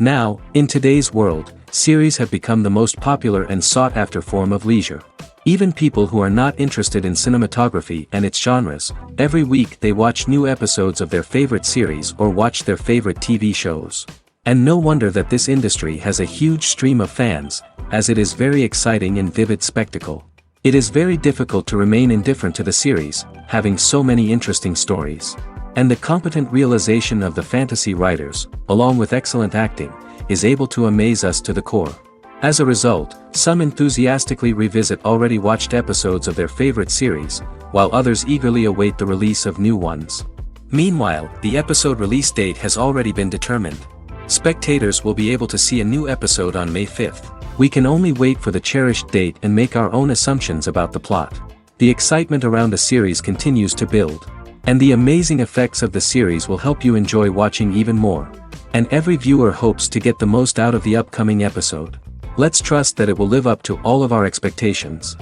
Now, in today's world, series have become the most popular and sought-after form of leisure. Even people who are not interested in cinematography and its genres, every week they watch new episodes of their favorite series or watch their favorite TV shows. And no wonder that this industry has a huge stream of fans, as it is very exciting and vivid spectacle. It is very difficult to remain indifferent to the series, having so many interesting stories. And the competent realization of the fantasy writers, along with excellent acting, is able to amaze us to the core. As a result, some enthusiastically revisit already watched episodes of their favorite series, while others eagerly await the release of new ones. Meanwhile, the episode release date has already been determined. Spectators will be able to see a new episode on May 5th. We can only wait for the cherished date and make our own assumptions about the plot. The excitement around the series continues to build. And the amazing effects of the series will help you enjoy watching even more. And every viewer hopes to get the most out of the upcoming episode. Let's trust that it will live up to all of our expectations.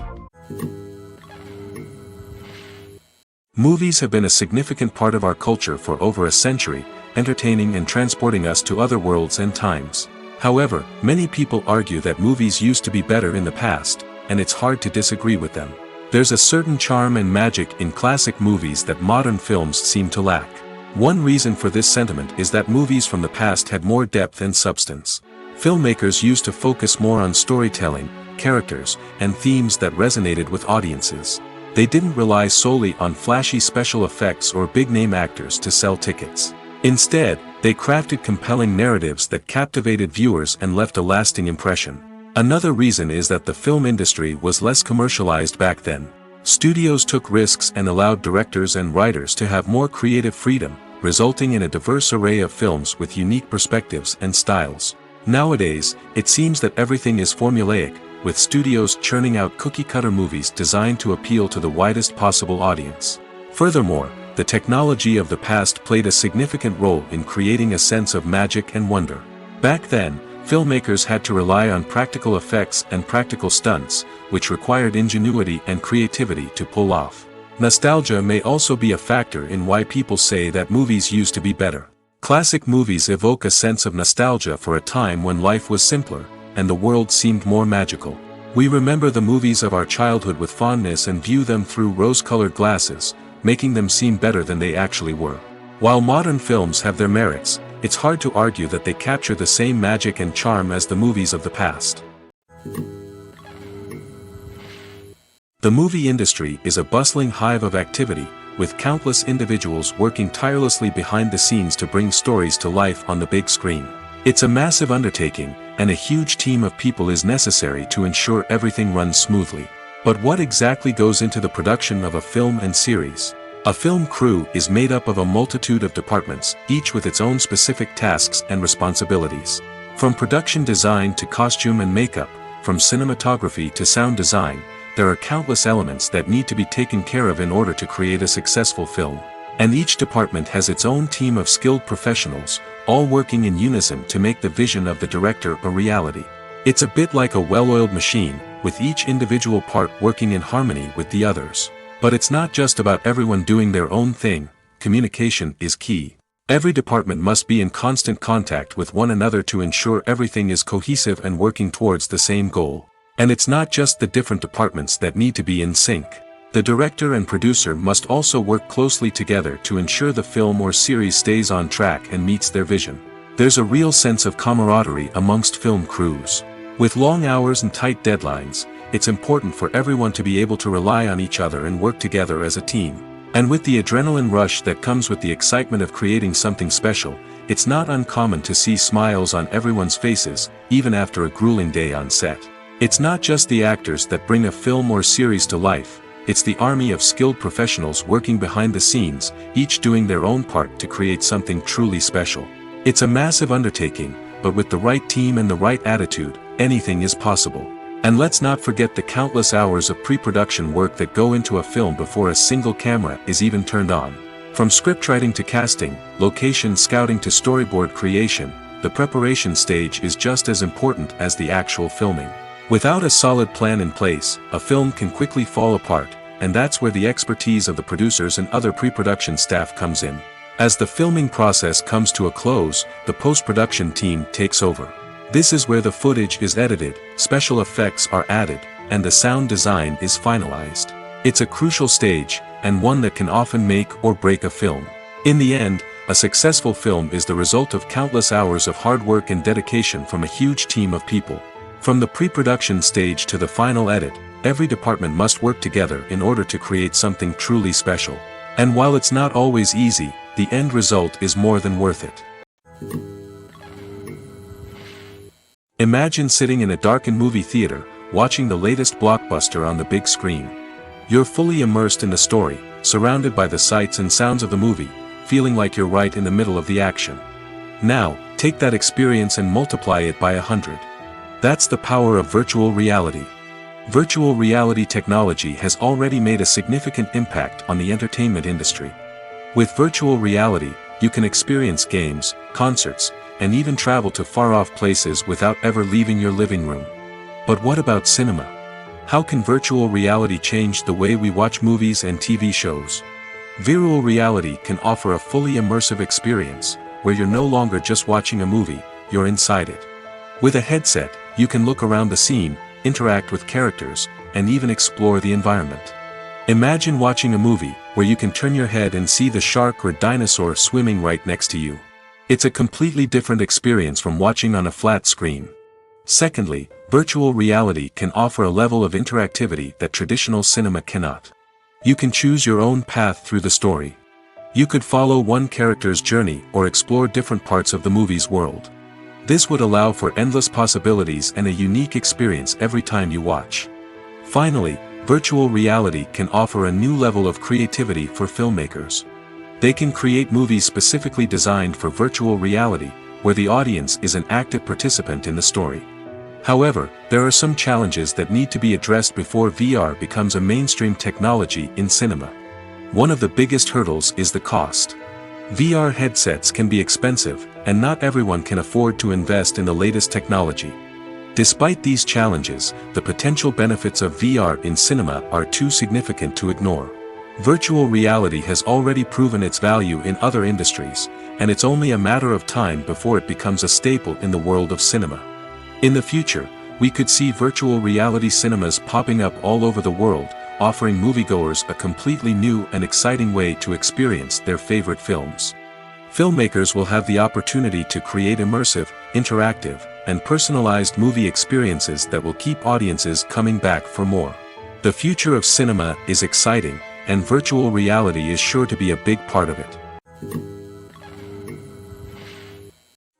Movies have been a significant part of our culture for over a century, entertaining and transporting us to other worlds and times. However, many people argue that movies used to be better in the past, and it's hard to disagree with them. There's a certain charm and magic in classic movies that modern films seem to lack. One reason for this sentiment is that movies from the past had more depth and substance. Filmmakers used to focus more on storytelling, characters, and themes that resonated with audiences. They didn't rely solely on flashy special effects or big-name actors to sell tickets. Instead, they crafted compelling narratives that captivated viewers and left a lasting impression. Another reason is that the film industry was less commercialized back then. Studios took risks and allowed directors and writers to have more creative freedom, resulting in a diverse array of films with unique perspectives and styles. Nowadays, it seems that everything is formulaic, with studios churning out cookie-cutter movies designed to appeal to the widest possible audience. Furthermore, the technology of the past played a significant role in creating a sense of magic and wonder. Back then, filmmakers had to rely on practical effects and practical stunts, which required ingenuity and creativity to pull off. Nostalgia may also be a factor in why people say that movies used to be better. Classic movies evoke a sense of nostalgia for a time when life was simpler, and the world seemed more magical. We remember the movies of our childhood with fondness and view them through rose-colored glasses, making them seem better than they actually were. While modern films have their merits, it's hard to argue that they capture the same magic and charm as the movies of the past. The movie industry is a bustling hive of activity, with countless individuals working tirelessly behind the scenes to bring stories to life on the big screen. It's a massive undertaking, and a huge team of people is necessary to ensure everything runs smoothly. But what exactly goes into the production of a film and series? A film crew is made up of a multitude of departments, each with its own specific tasks and responsibilities. From production design to costume and makeup, from cinematography to sound design, there are countless elements that need to be taken care of in order to create a successful film. And each department has its own team of skilled professionals, all working in unison to make the vision of the director a reality. It's a bit like a well-oiled machine, with each individual part working in harmony with the others. But it's not just about everyone doing their own thing. Communication is key. Every department must be in constant contact with one another to ensure everything is cohesive and working towards the same goal. And it's not just the different departments that need to be in sync. The director and producer must also work closely together to ensure the film or series stays on track and meets their vision. There's a real sense of camaraderie amongst film crews. With long hours and tight deadlines, it's important for everyone to be able to rely on each other and work together as a team. And with the adrenaline rush that comes with the excitement of creating something special, it's not uncommon to see smiles on everyone's faces, even after a grueling day on set. It's not just the actors that bring a film or series to life, it's the army of skilled professionals working behind the scenes, each doing their own part to create something truly special. It's a massive undertaking, but with the right team and the right attitude, anything is possible. And let's not forget the countless hours of pre-production work that go into a film before a single camera is even turned on. From scriptwriting to casting, location scouting to storyboard creation, the preparation stage is just as important as the actual filming. Without a solid plan in place, a film can quickly fall apart, and that's where the expertise of the producers and other pre-production staff comes in. As the filming process comes to a close, the post-production team takes over. This is where the footage is edited, special effects are added, and the sound design is finalized. It's a crucial stage, and one that can often make or break a film. In the end, a successful film is the result of countless hours of hard work and dedication from a huge team of people. From the pre-production stage to the final edit, every department must work together in order to create something truly special. And while it's not always easy, the end result is more than worth it. Imagine sitting in a darkened movie theater, watching the latest blockbuster on the big screen. You're fully immersed in the story, surrounded by the sights and sounds of the movie, feeling like you're right in the middle of the action. Now, take that experience and multiply it by 100. That's the power of virtual reality. Virtual reality technology has already made a significant impact on the entertainment industry. With virtual reality, you can experience games, concerts, and even travel to far-off places without ever leaving your living room. But what about cinema? How can virtual reality change the way we watch movies and TV shows? Virtual reality can offer a fully immersive experience, where you're no longer just watching a movie, you're inside it. With a headset, you can look around the scene, interact with characters, and even explore the environment. Imagine watching a movie, where you can turn your head and see the shark or dinosaur swimming right next to you. It's a completely different experience from watching on a flat screen. Secondly, virtual reality can offer a level of interactivity that traditional cinema cannot. You can choose your own path through the story. You could follow one character's journey or explore different parts of the movie's world. This would allow for endless possibilities and a unique experience every time you watch. Finally, virtual reality can offer a new level of creativity for filmmakers. They can create movies specifically designed for virtual reality, where the audience is an active participant in the story. However, there are some challenges that need to be addressed before VR becomes a mainstream technology in cinema. One of the biggest hurdles is the cost. VR headsets can be expensive, and not everyone can afford to invest in the latest technology. Despite these challenges, the potential benefits of VR in cinema are too significant to ignore. Virtual reality has already proven its value in other industries, and it's only a matter of time before it becomes a staple in the world of cinema. In the future, we could see virtual reality cinemas popping up all over the world, offering moviegoers a completely new and exciting way to experience their favorite films. Filmmakers will have the opportunity to create immersive, interactive, and personalized movie experiences that will keep audiences coming back for more. The future of cinema is exciting, and virtual reality is sure to be a big part of it.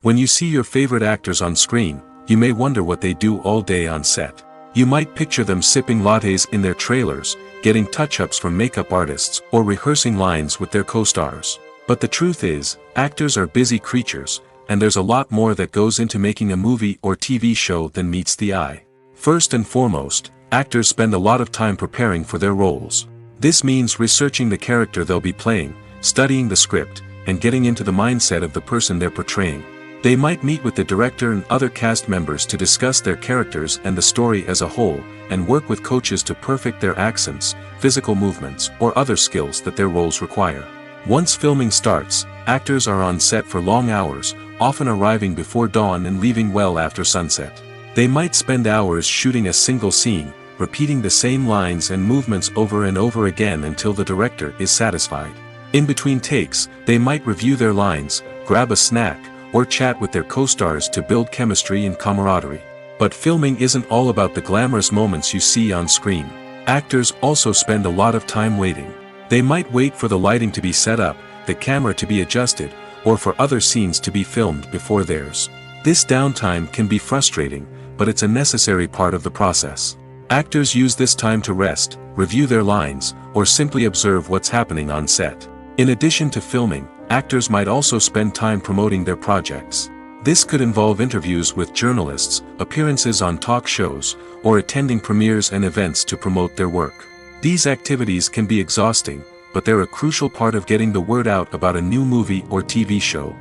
When you see your favorite actors on screen, you may wonder what they do all day on set. You might picture them sipping lattes in their trailers, getting touch-ups from makeup artists, or rehearsing lines with their co-stars. But the truth is, actors are busy creatures, and there's a lot more that goes into making a movie or TV show than meets the eye. First and foremost, actors spend a lot of time preparing for their roles. This means researching the character they'll be playing, studying the script, and getting into the mindset of the person they're portraying. They might meet with the director and other cast members to discuss their characters and the story as a whole, and work with coaches to perfect their accents, physical movements, or other skills that their roles require. Once filming starts, actors are on set for long hours, often arriving before dawn and leaving well after sunset. They might spend hours shooting a single scene, repeating the same lines and movements over and over again until the director is satisfied. In between takes, they might review their lines, grab a snack, or chat with their co-stars to build chemistry and camaraderie. But filming isn't all about the glamorous moments you see on screen. Actors also spend a lot of time waiting. They might wait for the lighting to be set up, the camera to be adjusted, or for other scenes to be filmed before theirs. This downtime can be frustrating, but it's a necessary part of the process. Actors use this time to rest, review their lines, or simply observe what's happening on set. In addition to filming, actors might also spend time promoting their projects. This could involve interviews with journalists, appearances on talk shows, or attending premieres and events to promote their work. These activities can be exhausting, but they're a crucial part of getting the word out about a new movie or TV show.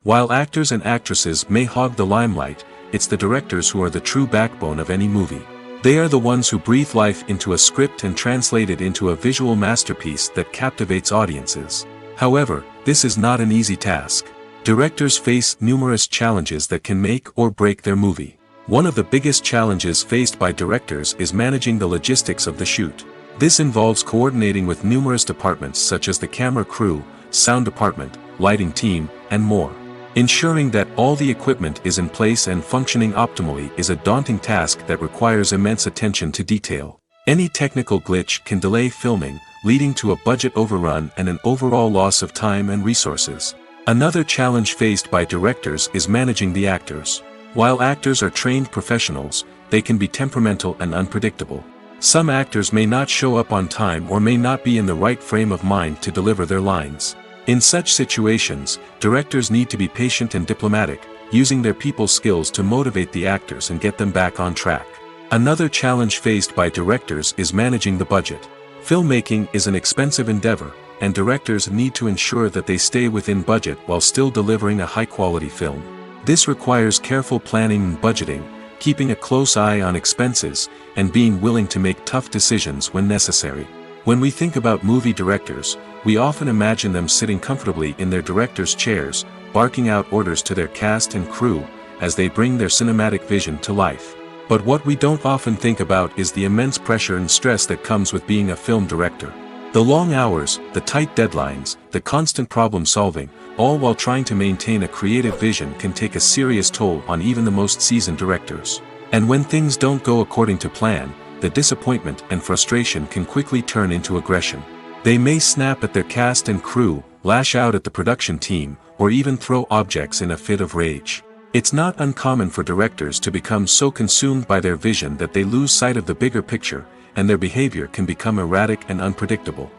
While actors and actresses may hog the limelight, it's the directors who are the true backbone of any movie. They are the ones who breathe life into a script and translate it into a visual masterpiece that captivates audiences. However, this is not an easy task. Directors face numerous challenges that can make or break their movie. One of the biggest challenges faced by directors is managing the logistics of the shoot. This involves coordinating with numerous departments such as the camera crew, sound department, lighting team, and more. Ensuring that all the equipment is in place and functioning optimally is a daunting task that requires immense attention to detail. Any technical glitch can delay filming, leading to a budget overrun and an overall loss of time and resources. Another challenge faced by directors is managing the actors. While actors are trained professionals, they can be temperamental and unpredictable. Some actors may not show up on time or may not be in the right frame of mind to deliver their lines. In such situations, directors need to be patient and diplomatic, using their people skills to motivate the actors and get them back on track. Another challenge faced by directors is managing the budget. Filmmaking is an expensive endeavor, and directors need to ensure that they stay within budget while still delivering a high-quality film. This requires careful planning and budgeting, keeping a close eye on expenses, and being willing to make tough decisions when necessary. When we think about movie directors, we often imagine them sitting comfortably in their director's chairs, barking out orders to their cast and crew, as they bring their cinematic vision to life. But what we don't often think about is the immense pressure and stress that comes with being a film director. The long hours, the tight deadlines, the constant problem solving, all while trying to maintain a creative vision can take a serious toll on even the most seasoned directors. And when things don't go according to plan, the disappointment and frustration can quickly turn into aggression. They may snap at their cast and crew, lash out at the production team, or even throw objects in a fit of rage. It's not uncommon for directors to become so consumed by their vision that they lose sight of the bigger picture, and their behavior can become erratic and unpredictable.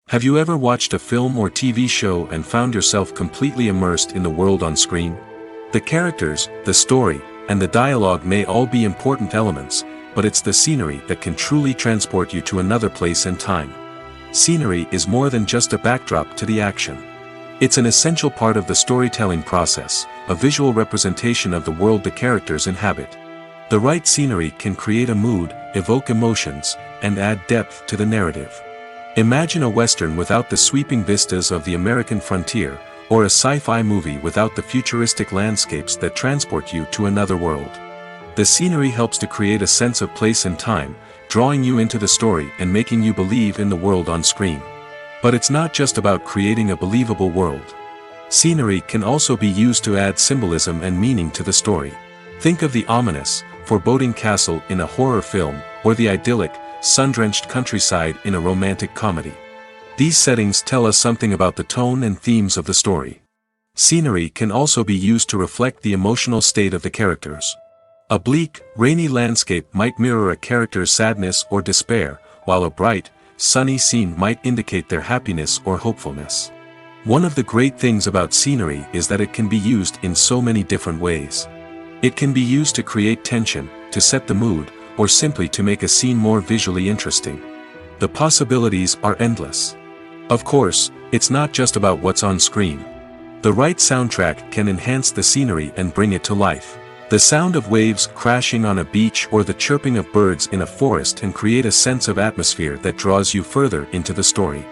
Have you ever watched a film or TV show and found yourself completely immersed in the world on screen? The characters, the story, and the dialogue may all be important elements, but it's the scenery that can truly transport you to another place and time. Scenery is more than just a backdrop to the action. It's an essential part of the storytelling process, a visual representation of the world the characters inhabit. The right scenery can create a mood, evoke emotions, and add depth to the narrative. Imagine a western without the sweeping vistas of the American frontier, or a sci-fi movie without the futuristic landscapes that transport you to another world. The scenery helps to create a sense of place and time, drawing you into the story and making you believe in the world on screen. But it's not just about creating a believable world. Scenery can also be used to add symbolism and meaning to the story. Think of the ominous, foreboding castle in a horror film, or the idyllic, sun-drenched countryside in a romantic comedy. These settings tell us something about the tone and themes of the story. Scenery can also be used to reflect the emotional state of the characters. A bleak, rainy landscape might mirror a character's sadness or despair, while a bright, sunny scene might indicate their happiness or hopefulness. One of the great things about scenery is that it can be used in so many different ways. It can be used to create tension, to set the mood, or simply to make a scene more visually interesting. The possibilities are endless. Of course, it's not just about what's on screen. The right soundtrack can enhance the scenery and bring it to life. The sound of waves crashing on a beach or the chirping of birds in a forest can create a sense of atmosphere that draws you further into the story.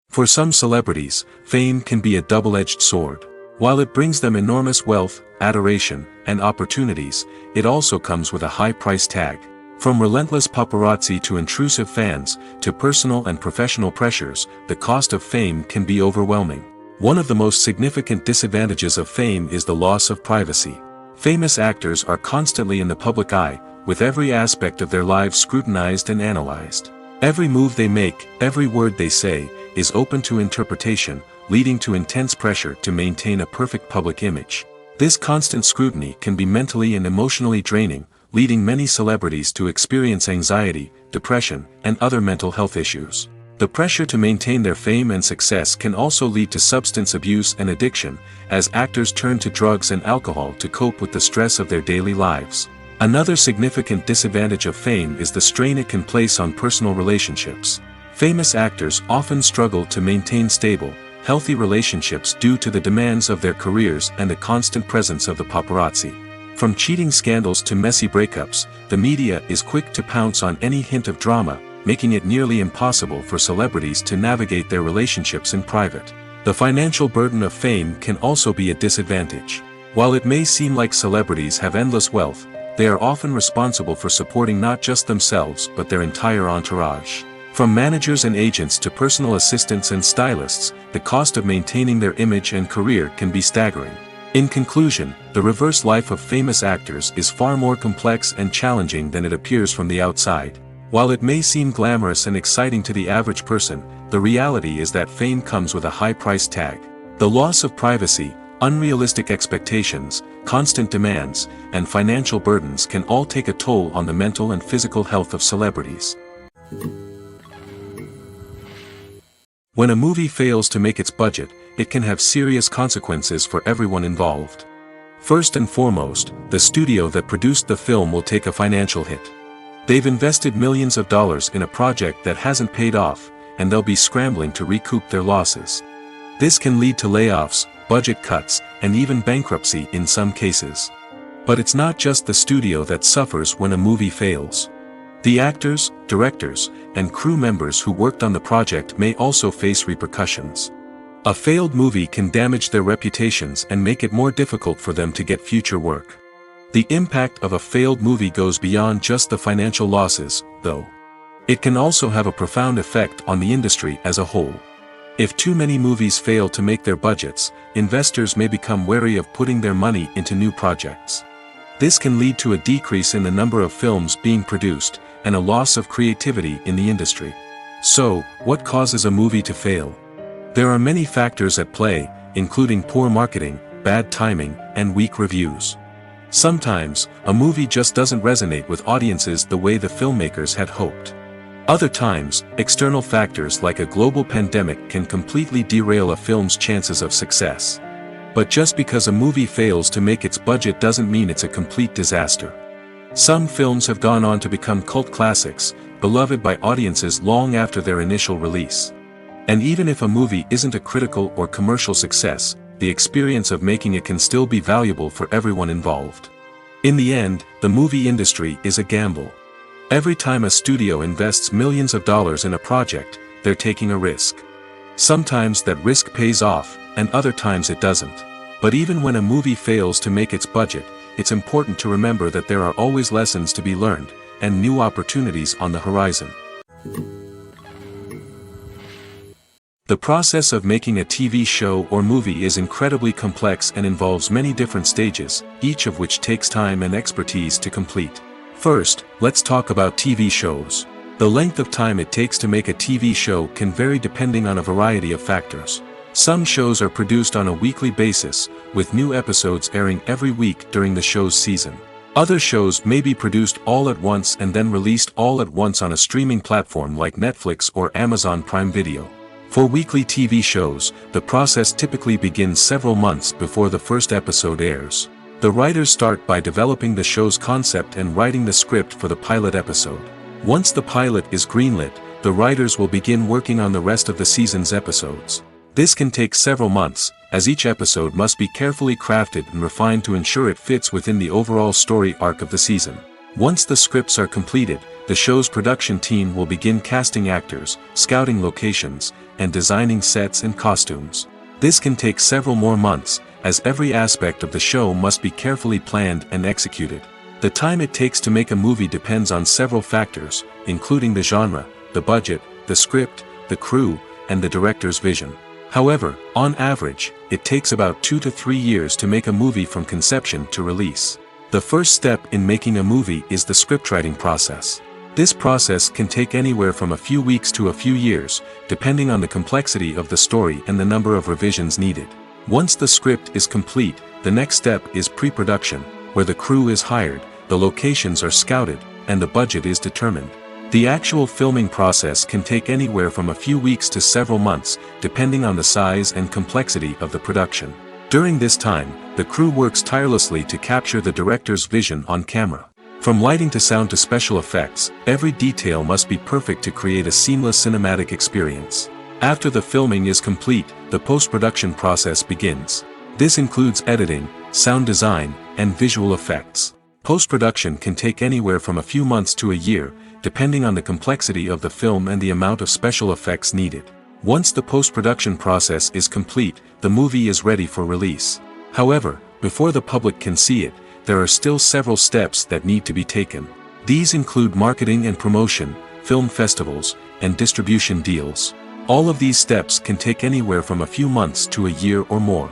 For some celebrities, fame can be a double-edged sword. While it brings them enormous wealth, adoration, and opportunities, it also comes with a high price tag. From relentless paparazzi to intrusive fans, to personal and professional pressures, the cost of fame can be overwhelming. One of the most significant disadvantages of fame is the loss of privacy. Famous actors are constantly in the public eye, with every aspect of their lives scrutinized and analyzed. Every move they make, every word they say, is open to interpretation, leading to intense pressure to maintain a perfect public image. This constant scrutiny can be mentally and emotionally draining, leading many celebrities to experience anxiety, depression, and other mental health issues. The pressure to maintain their fame and success can also lead to substance abuse and addiction, as actors turn to drugs and alcohol to cope with the stress of their daily lives. Another significant disadvantage of fame is the strain it can place on personal relationships. Famous actors often struggle to maintain stable, healthy relationships due to the demands of their careers and the constant presence of the paparazzi. From cheating scandals to messy breakups, the media is quick to pounce on any hint of drama, making it nearly impossible for celebrities to navigate their relationships in private. The financial burden of fame can also be a disadvantage. While it may seem like celebrities have endless wealth, they are often responsible for supporting not just themselves but their entire entourage. From managers and agents to personal assistants and stylists, the cost of maintaining their image and career can be staggering. In conclusion, the reverse life of famous actors is far more complex and challenging than it appears from the outside. While it may seem glamorous and exciting to the average person, the reality is that fame comes with a high price tag. The loss of privacy, unrealistic expectations, constant demands, and financial burdens can all take a toll on the mental and physical health of celebrities. When a movie fails to make its budget, it can have serious consequences for everyone involved. First and foremost, the studio that produced the film will take a financial hit. They've invested millions of dollars in a project that hasn't paid off, and they'll be scrambling to recoup their losses. This can lead to layoffs, budget cuts, and even bankruptcy in some cases. But it's not just the studio that suffers when a movie fails. The actors, directors, and crew members who worked on the project may also face repercussions. A failed movie can damage their reputations and make it more difficult for them to get future work. The impact of a failed movie goes beyond just the financial losses, though. It can also have a profound effect on the industry as a whole. If too many movies fail to make their budgets, investors may become wary of putting their money into new projects. This can lead to a decrease in the number of films being produced, and a loss of creativity in the industry. So, what causes a movie to fail? There are many factors at play, including poor marketing, bad timing, and weak reviews. Sometimes, a movie just doesn't resonate with audiences the way the filmmakers had hoped. Other times, external factors like a global pandemic can completely derail a film's chances of success. But just because a movie fails to make its budget doesn't mean it's a complete disaster. Some films have gone on to become cult classics, beloved by audiences long after their initial release. And even if a movie isn't a critical or commercial success, the experience of making it can still be valuable for everyone involved. In the end, the movie industry is a gamble. Every time a studio invests millions of dollars in a project, they're taking a risk. Sometimes that risk pays off, and other times it doesn't. But even when a movie fails to make its budget, it's important to remember that there are always lessons to be learned, and new opportunities on the horizon. The process of making a TV show or movie is incredibly complex and involves many different stages, each of which takes time and expertise to complete. First, let's talk about TV shows. The length of time it takes to make a TV show can vary depending on a variety of factors. Some shows are produced on a weekly basis, with new episodes airing every week during the show's season. Other shows may be produced all at once and then released all at once on a streaming platform like Netflix or Amazon Prime Video. For weekly TV shows, the process typically begins several months before the first episode airs. The writers start by developing the show's concept and writing the script for the pilot episode. Once the pilot is greenlit, the writers will begin working on the rest of the season's episodes. This can take several months, as each episode must be carefully crafted and refined to ensure it fits within the overall story arc of the season. Once the scripts are completed, the show's production team will begin casting actors, scouting locations, and designing sets and costumes. This can take several more months, as every aspect of the show must be carefully planned and executed. The time it takes to make a movie depends on several factors, including the genre, the budget, the script, the crew, and the director's vision. However, on average, it takes about 2 to 3 years to make a movie from conception to release. The first step in making a movie is the scriptwriting process. This process can take anywhere from a few weeks to a few years, depending on the complexity of the story and the number of revisions needed. Once the script is complete, the next step is pre-production, where the crew is hired, the locations are scouted, and the budget is determined. The actual filming process can take anywhere from a few weeks to several months, depending on the size and complexity of the production. During this time, the crew works tirelessly to capture the director's vision on camera. From lighting to sound to special effects, every detail must be perfect to create a seamless cinematic experience. After the filming is complete, the post-production process begins. This includes editing, sound design, and visual effects. Post-production can take anywhere from a few months to a year, depending on the complexity of the film and the amount of special effects needed. Once the post-production process is complete, the movie is ready for release. However, before the public can see it, there are still several steps that need to be taken. These include marketing and promotion, film festivals, and distribution deals. All of these steps can take anywhere from a few months to a year or more.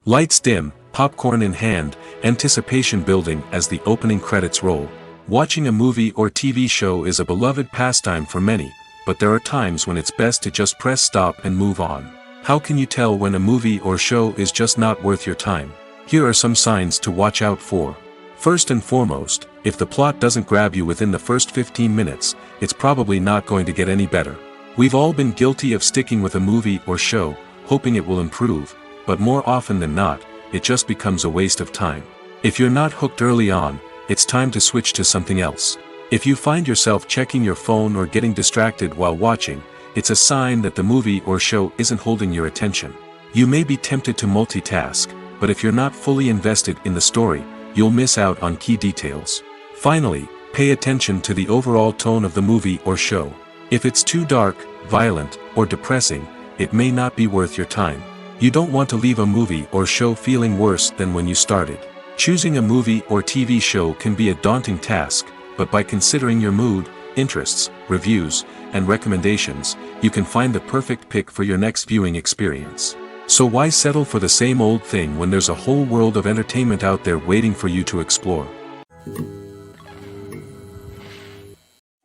Lights dim, popcorn in hand, anticipation building as the opening credits roll. Watching a movie or TV show is a beloved pastime for many, but there are times when it's best to just press stop and move on. How can you tell when a movie or show is just not worth your time? Here are some signs to watch out for. First and foremost, if the plot doesn't grab you within the first 15 minutes, it's probably not going to get any better. We've all been guilty of sticking with a movie or show, hoping it will improve, but more often than not, it just becomes a waste of time. If you're not hooked early on, it's time to switch to something else. If you find yourself checking your phone or getting distracted while watching, it's a sign that the movie or show isn't holding your attention. You may be tempted to multitask, but if you're not fully invested in the story, you'll miss out on key details. Finally, pay attention to the overall tone of the movie or show. If it's too dark, violent, or depressing, it may not be worth your time. You don't want to leave a movie or show feeling worse than when you started. Choosing a movie or TV show can be a daunting task, but by considering your mood, interests, reviews, and recommendations, you can find the perfect pick for your next viewing experience. So why settle for the same old thing when there's a whole world of entertainment out there waiting for you to explore?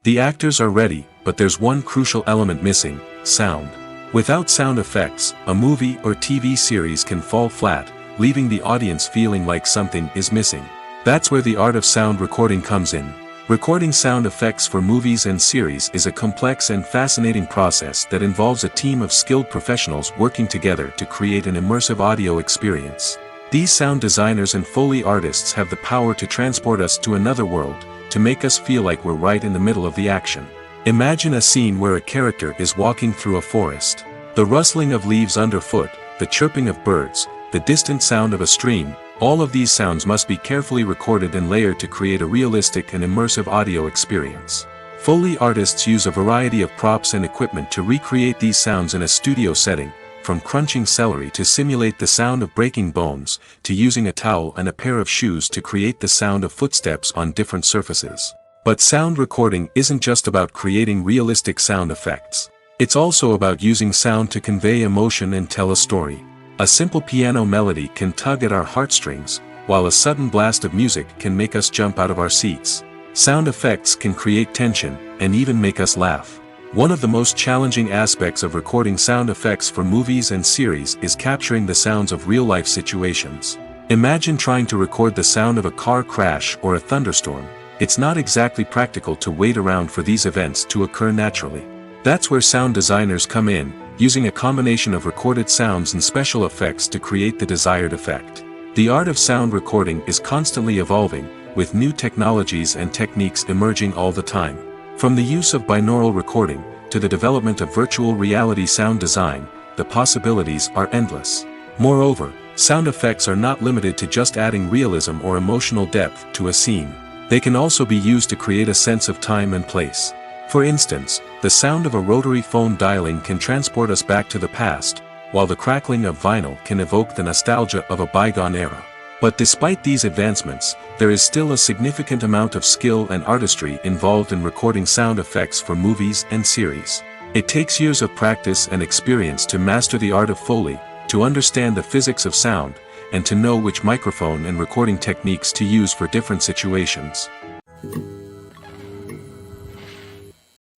The actors are ready, but there's one crucial element missing: sound. Without sound effects, a movie or TV series can fall flat, leaving the audience feeling like something is missing. That's where the art of sound recording comes in. Recording sound effects for movies and series is a complex and fascinating process that involves a team of skilled professionals working together to create an immersive audio experience. These sound designers and Foley artists have the power to transport us to another world, to make us feel like we're right in the middle of the action. Imagine a scene where a character is walking through a forest. The rustling of leaves underfoot, the chirping of birds, the distant sound of a stream, all of these sounds must be carefully recorded and layered to create a realistic and immersive audio experience. Foley artists use a variety of props and equipment to recreate these sounds in a studio setting, from crunching celery to simulate the sound of breaking bones, to using a towel and a pair of shoes to create the sound of footsteps on different surfaces. But sound recording isn't just about creating realistic sound effects. It's also about using sound to convey emotion and tell a story. A simple piano melody can tug at our heartstrings, while a sudden blast of music can make us jump out of our seats. Sound effects can create tension, and even make us laugh. One of the most challenging aspects of recording sound effects for movies and series is capturing the sounds of real-life situations. Imagine trying to record the sound of a car crash or a thunderstorm. It's not exactly practical to wait around for these events to occur naturally. That's where sound designers come in, using a combination of recorded sounds and special effects to create the desired effect. The art of sound recording is constantly evolving, with new technologies and techniques emerging all the time. From the use of binaural recording, to the development of virtual reality sound design, the possibilities are endless. Moreover, sound effects are not limited to just adding realism or emotional depth to a scene. They can also be used to create a sense of time and place. For instance, the sound of a rotary phone dialing can transport us back to the past, while the crackling of vinyl can evoke the nostalgia of a bygone era. But despite these advancements, there is still a significant amount of skill and artistry involved in recording sound effects for movies and series. It takes years of practice and experience to master the art of Foley, to understand the physics of sound, and to know which microphone and recording techniques to use for different situations.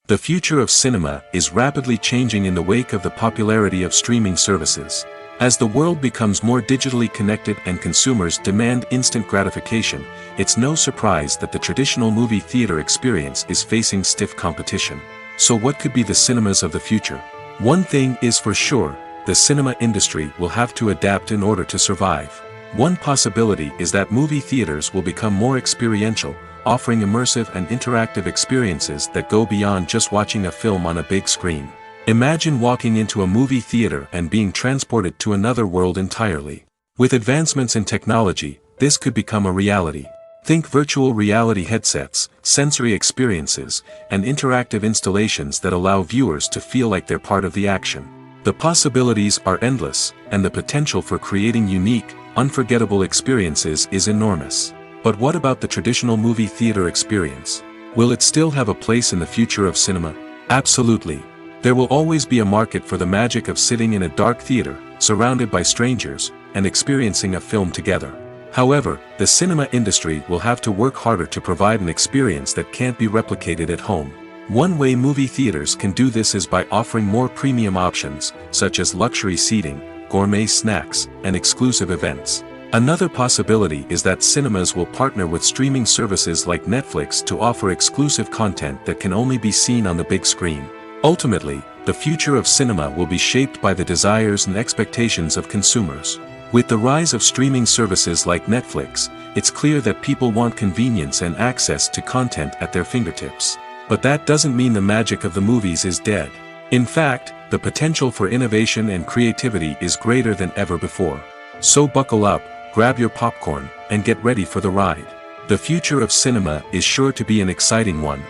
The future of cinema is rapidly changing in the wake of the popularity of streaming services. As the world becomes more digitally connected and consumers demand instant gratification, it's no surprise that the traditional movie theater experience is facing stiff competition. So what could be the cinemas of the future? One thing is for sure, the cinema industry will have to adapt in order to survive. One possibility is that movie theaters will become more experiential, offering immersive and interactive experiences that go beyond just watching a film on a big screen. Imagine walking into a movie theater and being transported to another world entirely. With advancements in technology, this could become a reality. Think virtual reality headsets, sensory experiences, and interactive installations that allow viewers to feel like they're part of the action. The possibilities are endless, and the potential for creating unique, unforgettable experiences is enormous. But what about the traditional movie theater experience? Will it still have a place in the future of cinema? Absolutely. There will always be a market for the magic of sitting in a dark theater, surrounded by strangers, and experiencing a film together. However, the cinema industry will have to work harder to provide an experience that can't be replicated at home. One way movie theaters can do this is by offering more premium options, such as luxury seating, gourmet snacks, and exclusive events. Another possibility is that cinemas will partner with streaming services like Netflix to offer exclusive content that can only be seen on the big screen. Ultimately, the future of cinema will be shaped by the desires and expectations of consumers. With the rise of streaming services like Netflix, it's clear that people want convenience and access to content at their fingertips. But that doesn't mean the magic of the movies is dead. In fact, the potential for innovation and creativity is greater than ever before. So buckle up, grab your popcorn, and get ready for the ride. The future of cinema is sure to be an exciting one.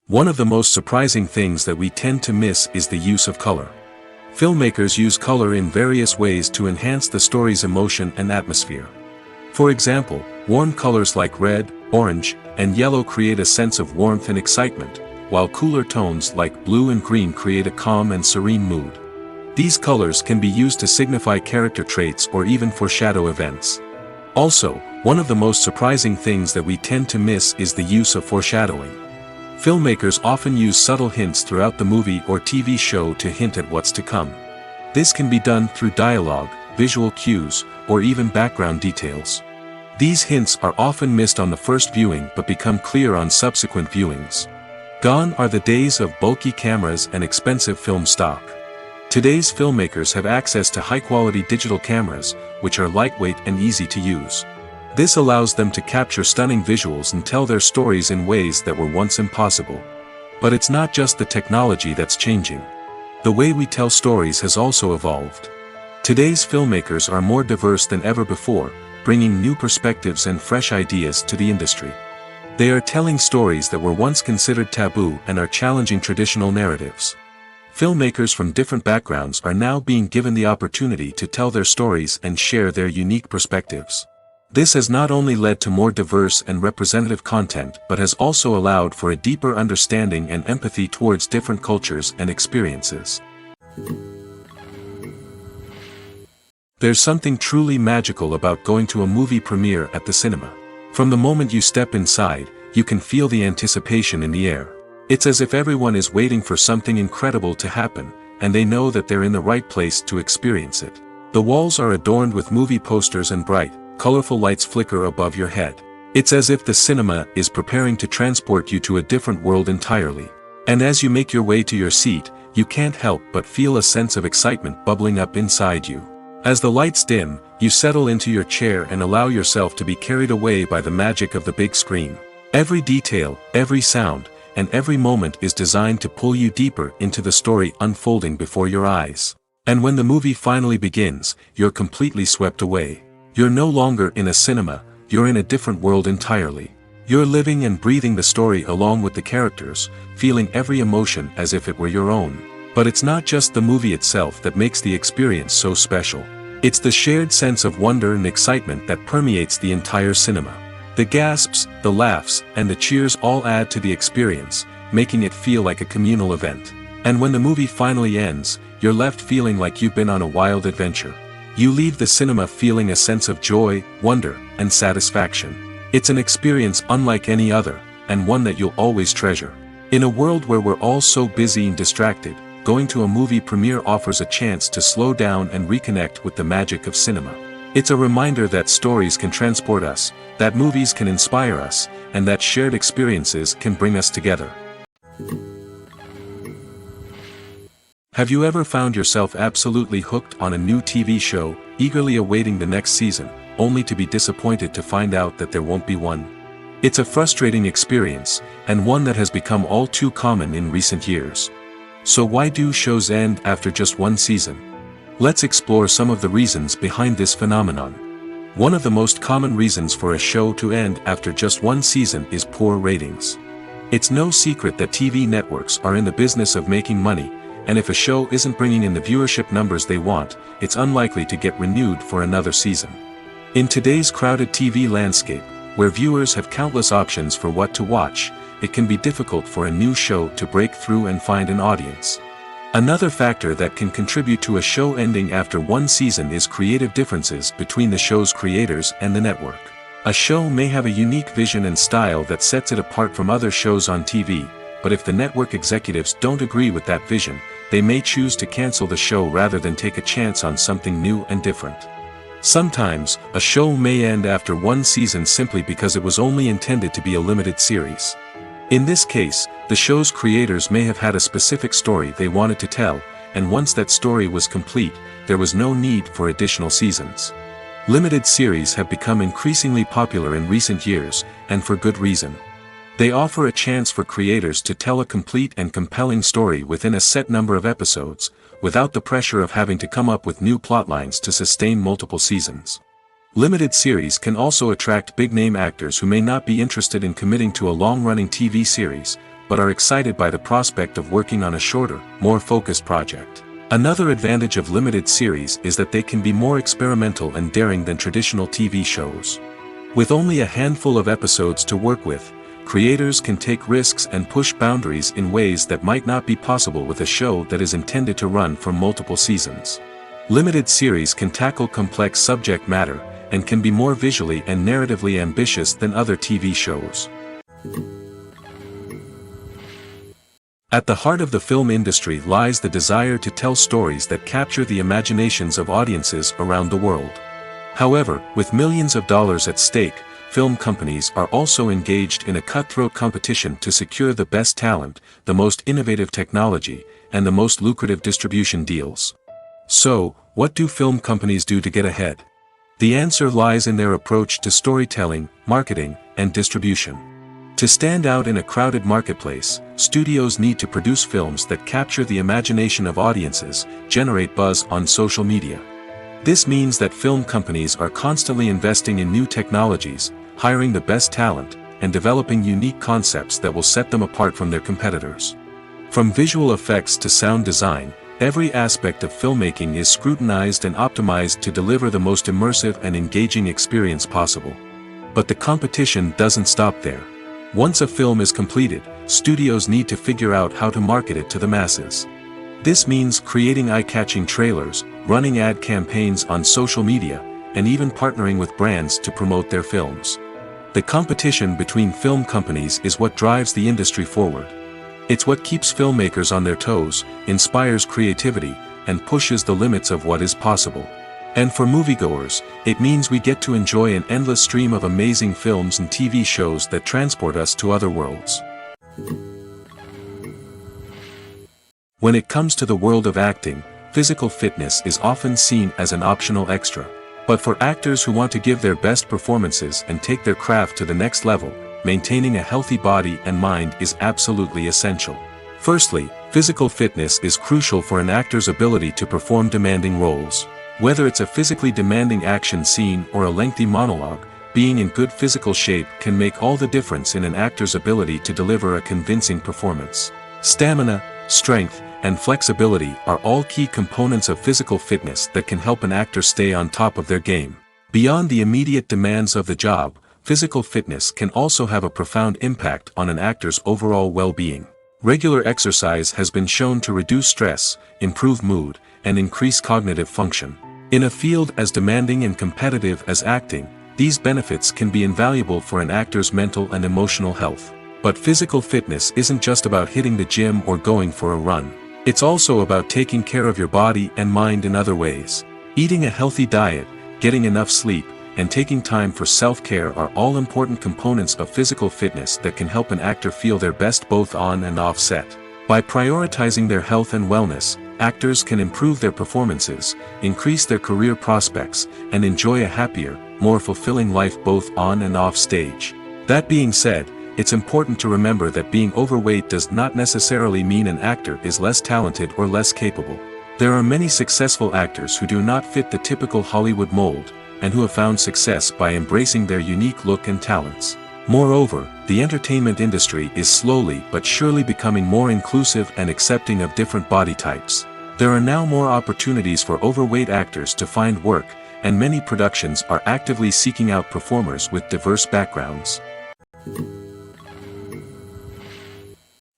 One of the most surprising things that we tend to miss is the use of color. Filmmakers use color in various ways to enhance the story's emotion and atmosphere. For example, warm colors like red, orange, and yellow create a sense of warmth and excitement, while cooler tones like blue and green create a calm and serene mood. These colors can be used to signify character traits or even foreshadow events. Also, one of the most surprising things that we tend to miss is the use of foreshadowing. Filmmakers often use subtle hints throughout the movie or TV show to hint at what's to come. This can be done through dialogue, visual cues, or even background details. These hints are often missed on the first viewing but become clear on subsequent viewings. Gone are the days of bulky cameras and expensive film stock. Today's filmmakers have access to high-quality digital cameras, which are lightweight and easy to use. This allows them to capture stunning visuals and tell their stories in ways that were once impossible. But it's not just the technology that's changing. The way we tell stories has also evolved. Today's filmmakers are more diverse than ever before, bringing new perspectives and fresh ideas to the industry. They are telling stories that were once considered taboo and are challenging traditional narratives. Filmmakers from different backgrounds are now being given the opportunity to tell their stories and share their unique perspectives. This has not only led to more diverse and representative content but has also allowed for a deeper understanding and empathy towards different cultures and experiences. There's something truly magical about going to a movie premiere at the cinema. From the moment you step inside, you can feel the anticipation in the air. It's as if everyone is waiting for something incredible to happen, and they know that they're in the right place to experience it. The walls are adorned with movie posters and bright, colorful lights flicker above your head. It's as if the cinema is preparing to transport you to a different world entirely. And as you make your way to your seat, you can't help but feel a sense of excitement bubbling up inside you. As the lights dim, you settle into your chair and allow yourself to be carried away by the magic of the big screen. Every detail, every sound, and every moment is designed to pull you deeper into the story unfolding before your eyes. And when the movie finally begins, you're completely swept away. You're no longer in a cinema, you're in a different world entirely. You're living and breathing the story along with the characters, feeling every emotion as if it were your own. But it's not just the movie itself that makes the experience so special. It's the shared sense of wonder and excitement that permeates the entire cinema. The gasps, the laughs, and the cheers all add to the experience, making it feel like a communal event. And when the movie finally ends, you're left feeling like you've been on a wild adventure. You leave the cinema feeling a sense of joy, wonder, and satisfaction. It's an experience unlike any other, and one that you'll always treasure. In a world where we're all so busy and distracted, going to a movie premiere offers a chance to slow down and reconnect with the magic of cinema. It's a reminder that stories can transport us, that movies can inspire us, and that shared experiences can bring us together. Have you ever found yourself absolutely hooked on a new TV show, eagerly awaiting the next season? only to be disappointed to find out that there won't be one. It's a frustrating experience, and one that has become all too common in recent years. So why do shows end after just one season? Let's explore some of the reasons behind this phenomenon. One of the most common reasons for a show to end after just one season is poor ratings. It's no secret that TV networks are in the business of making money, and if a show isn't bringing in the viewership numbers they want, it's unlikely to get renewed for another season. In today's crowded TV landscape, where viewers have countless options for what to watch, it can be difficult for a new show to break through and find an audience. Another factor that can contribute to a show ending after one season is creative differences between the show's creators and the network. A show may have a unique vision and style that sets it apart from other shows on TV, but if the network executives don't agree with that vision, they may choose to cancel the show rather than take a chance on something new and different. Sometimes, a show may end after one season simply because it was only intended to be a limited series. In this case, the show's creators may have had a specific story they wanted to tell, and once that story was complete, there was no need for additional seasons. Limited series have become increasingly popular in recent years, and for good reason. They offer a chance for creators to tell a complete and compelling story within a set number of episodes, without the pressure of having to come up with new plotlines to sustain multiple seasons. Limited series can also attract big-name actors who may not be interested in committing to a long-running TV series, but are excited by the prospect of working on a shorter, more focused project. Another advantage of limited series is that they can be more experimental and daring than traditional TV shows. With only a handful of episodes to work with, creators can take risks and push boundaries in ways that might not be possible with a show that is intended to run for multiple seasons. Limited series can tackle complex subject matter, and can be more visually and narratively ambitious than other TV shows. At the heart of the film industry lies the desire to tell stories that capture the imaginations of audiences around the world. However, with millions of dollars at stake, film companies are also engaged in a cutthroat competition to secure the best talent, the most innovative technology, and the most lucrative distribution deals. So, what do film companies do to get ahead? The answer lies in their approach to storytelling, marketing, and distribution. To stand out in a crowded marketplace, studios need to produce films that capture the imagination of audiences, generate buzz on social media. This means that film companies are constantly investing in new technologies, hiring the best talent, and developing unique concepts that will set them apart from their competitors. From visual effects to sound design, every aspect of filmmaking is scrutinized and optimized to deliver the most immersive and engaging experience possible. But the competition doesn't stop there. Once a film is completed, studios need to figure out how to market it to the masses. This means creating eye-catching trailers, running ad campaigns on social media, and even partnering with brands to promote their films. The competition between film companies is what drives the industry forward. It's what keeps filmmakers on their toes, inspires creativity, and pushes the limits of what is possible. And for moviegoers, it means we get to enjoy an endless stream of amazing films and TV shows that transport us to other worlds. When it comes to the world of acting, physical fitness is often seen as an optional extra. But for actors who want to give their best performances and take their craft to the next level, maintaining a healthy body and mind is absolutely essential. Firstly, physical fitness is crucial for an actor's ability to perform demanding roles. Whether it's a physically demanding action scene or a lengthy monologue, being in good physical shape can make all the difference in an actor's ability to deliver a convincing performance. Stamina, strength, and flexibility are all key components of physical fitness that can help an actor stay on top of their game. Beyond the immediate demands of the job, physical fitness can also have a profound impact on an actor's overall well-being. Regular exercise has been shown to reduce stress, improve mood, and increase cognitive function. In a field as demanding and competitive as acting, these benefits can be invaluable for an actor's mental and emotional health. But physical fitness isn't just about hitting the gym or going for a run. It's also about taking care of your body and mind in other ways. Eating a healthy diet, getting enough sleep, and taking time for self-care are all important components of physical fitness that can help an actor feel their best both on and off set. By prioritizing their health and wellness, actors can improve their performances, increase their career prospects, and enjoy a happier, more fulfilling life both on and off stage. That being said, it's important to remember that being overweight does not necessarily mean an actor is less talented or less capable. There are many successful actors who do not fit the typical Hollywood mold, and who have found success by embracing their unique look and talents. Moreover, the entertainment industry is slowly but surely becoming more inclusive and accepting of different body types. There are now more opportunities for overweight actors to find work, and many productions are actively seeking out performers with diverse backgrounds.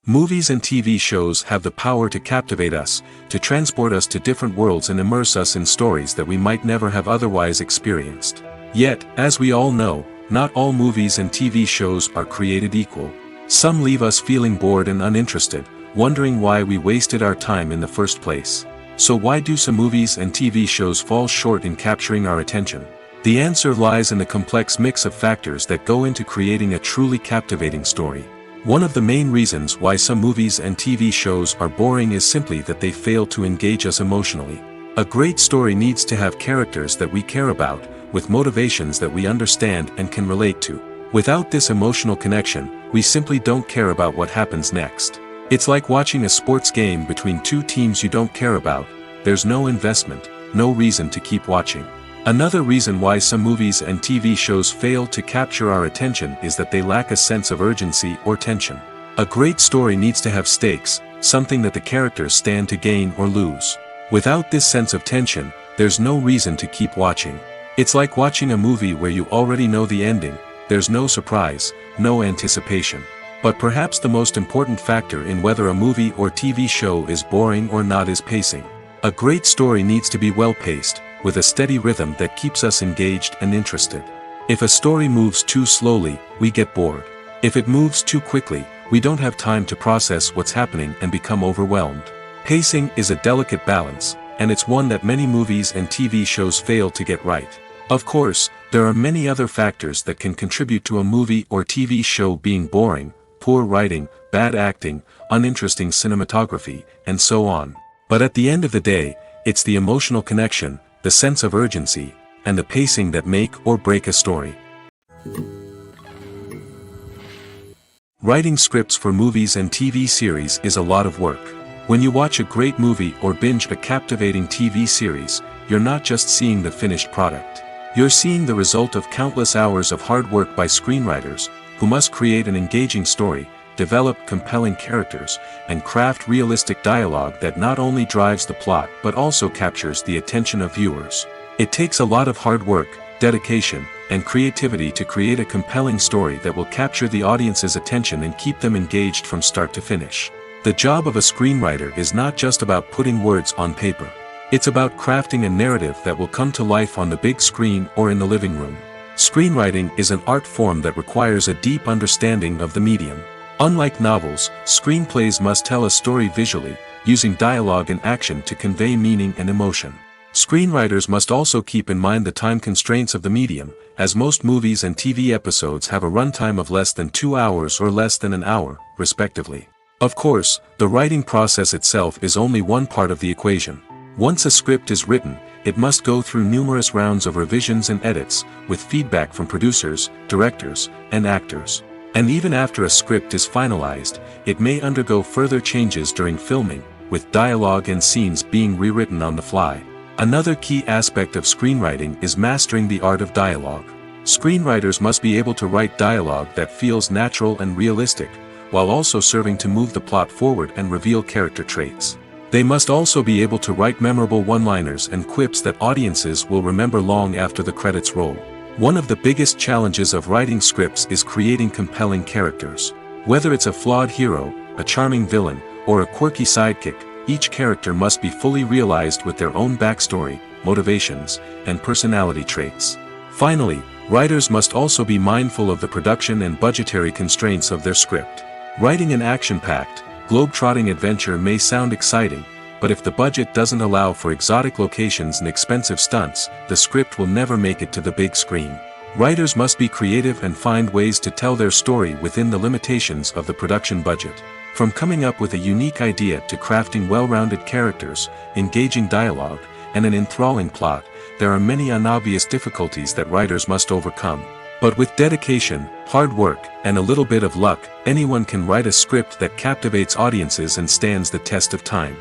Movies and TV shows have the power to captivate us, to transport us to different worlds and immerse us in stories that we might never have otherwise experienced. Yet, as we all know, not all movies and TV shows are created equal. Some leave us feeling bored and uninterested, wondering why we wasted our time in the first place. So why do some movies and TV shows fall short in capturing our attention? The answer lies in the complex mix of factors that go into creating a truly captivating story. One of the main reasons why some movies and TV shows are boring is simply that they fail to engage us emotionally. A great story needs to have characters that we care about, with motivations that we understand and can relate to. Without this emotional connection, we simply don't care about what happens next. It's like watching a sports game between two teams you don't care about. There's no investment, no reason to keep watching. Another reason why some movies and TV shows fail to capture our attention is that they lack a sense of urgency or tension. A great story needs to have stakes, something that the characters stand to gain or lose. Without this sense of tension, there's no reason to keep watching. It's like watching a movie where you already know the ending. There's no surprise, no anticipation. But perhaps the most important factor in whether a movie or TV show is boring or not is pacing. A great story needs to be well-paced, with a steady rhythm that keeps us engaged and interested. If a story moves too slowly, we get bored. If it moves too quickly, we don't have time to process what's happening and become overwhelmed. Pacing is a delicate balance, and it's one that many movies and TV shows fail to get right. Of course, there are many other factors that can contribute to a movie or TV show being boring: poor writing, bad acting, uninteresting cinematography, and so on. But at the end of the day, it's the emotional connection, the sense of urgency, and the pacing that make or break a story. Writing scripts for movies and TV series is a lot of work. When you watch a great movie or binge a captivating TV series, you're not just seeing the finished product. You're seeing the result of countless hours of hard work by screenwriters, who must create an engaging story, develop compelling characters, and craft realistic dialogue that not only drives the plot but also captures the attention of viewers. It takes a lot of hard work, dedication, and creativity to create a compelling story that will capture the audience's attention and keep them engaged from start to finish. The job of a screenwriter is not just about putting words on paper. It's about crafting a narrative that will come to life on the big screen or in the living room. Screenwriting is an art form that requires a deep understanding of the medium. Unlike novels, screenplays must tell a story visually, using dialogue and action to convey meaning and emotion. Screenwriters must also keep in mind the time constraints of the medium, as most movies and TV episodes have a runtime of less than 2 hours or less than an hour, respectively. Of course, the writing process itself is only one part of the equation. Once a script is written, it must go through numerous rounds of revisions and edits, with feedback from producers, directors, and actors. And even after a script is finalized, it may undergo further changes during filming, with dialogue and scenes being rewritten on the fly. Another key aspect of screenwriting is mastering the art of dialogue. Screenwriters must be able to write dialogue that feels natural and realistic, while also serving to move the plot forward and reveal character traits. They must also be able to write memorable one-liners and quips that audiences will remember long after the credits roll. One of the biggest challenges of writing scripts is creating compelling characters. Whether it's a flawed hero, a charming villain, or a quirky sidekick, each character must be fully realized with their own backstory, motivations, and personality traits. Finally, writers must also be mindful of the production and budgetary constraints of their script. Writing an action-packed, globe-trotting adventure may sound exciting, but if the budget doesn't allow for exotic locations and expensive stunts, the script will never make it to the big screen. Writers must be creative and find ways to tell their story within the limitations of the production budget. From coming up with a unique idea to crafting well-rounded characters, engaging dialogue, and an enthralling plot, there are many unobvious difficulties that writers must overcome. But with dedication, hard work, and a little bit of luck, anyone can write a script that captivates audiences and stands the test of time.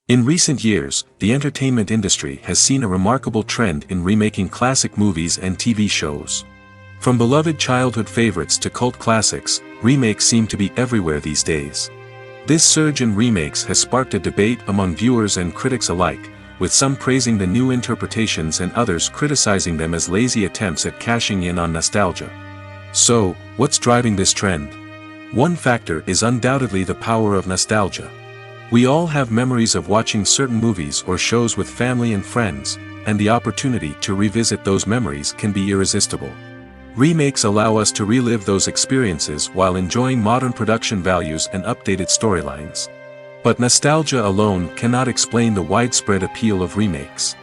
In recent years, the entertainment industry has seen a remarkable trend in remaking classic movies and TV shows. From beloved childhood favorites to cult classics, remakes seem to be everywhere these days. This surge in remakes has sparked a debate among viewers and critics alike, with some praising the new interpretations and others criticizing them as lazy attempts at cashing in on nostalgia. So, what's driving this trend? One factor is undoubtedly the power of nostalgia. We all have memories of watching certain movies or shows with family and friends, and the opportunity to revisit those memories can be irresistible. Remakes allow us to relive those experiences while enjoying modern production values and updated storylines. But nostalgia alone cannot explain the widespread appeal of remakes.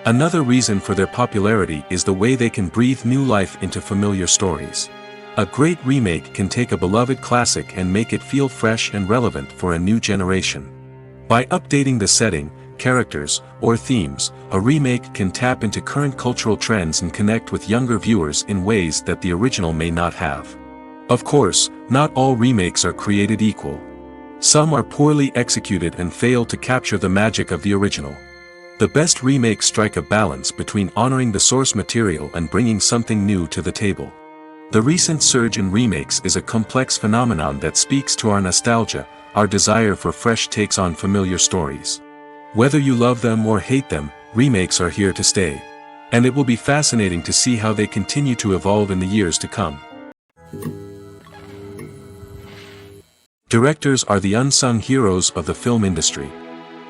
Another reason for their popularity is the way they can breathe new life into familiar stories. A great remake can take a beloved classic and make it feel fresh and relevant for a new generation. By updating the setting, characters, or themes, a remake can tap into current cultural trends and connect with younger viewers in ways that the original may not have. Of course, not all remakes are created equal. Some are poorly executed and fail to capture the magic of the original. The best remakes strike a balance between honoring the source material and bringing something new to the table. The recent surge in remakes is a complex phenomenon that speaks to our nostalgia, our desire for fresh takes on familiar stories. Whether you love them or hate them, remakes are here to stay. And it will be fascinating to see how they continue to evolve in the years to come. Directors are the unsung heroes of the film industry.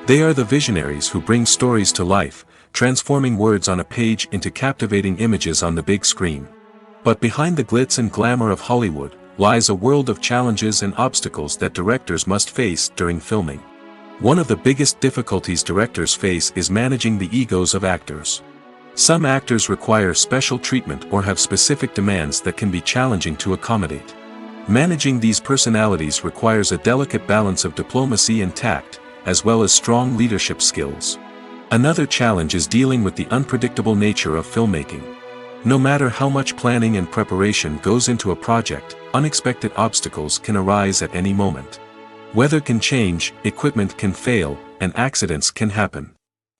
They are the visionaries who bring stories to life, transforming words on a page into captivating images on the big screen. But behind the glitz and glamour of Hollywood, lies a world of challenges and obstacles that directors must face during filming. One of the biggest difficulties directors face is managing the egos of actors. Some actors require special treatment or have specific demands that can be challenging to accommodate. Managing these personalities requires a delicate balance of diplomacy and tact, as well as strong leadership skills. Another challenge is dealing with the unpredictable nature of filmmaking. No matter how much planning and preparation goes into a project, unexpected obstacles can arise at any moment. Weather can change, equipment can fail, and accidents can happen.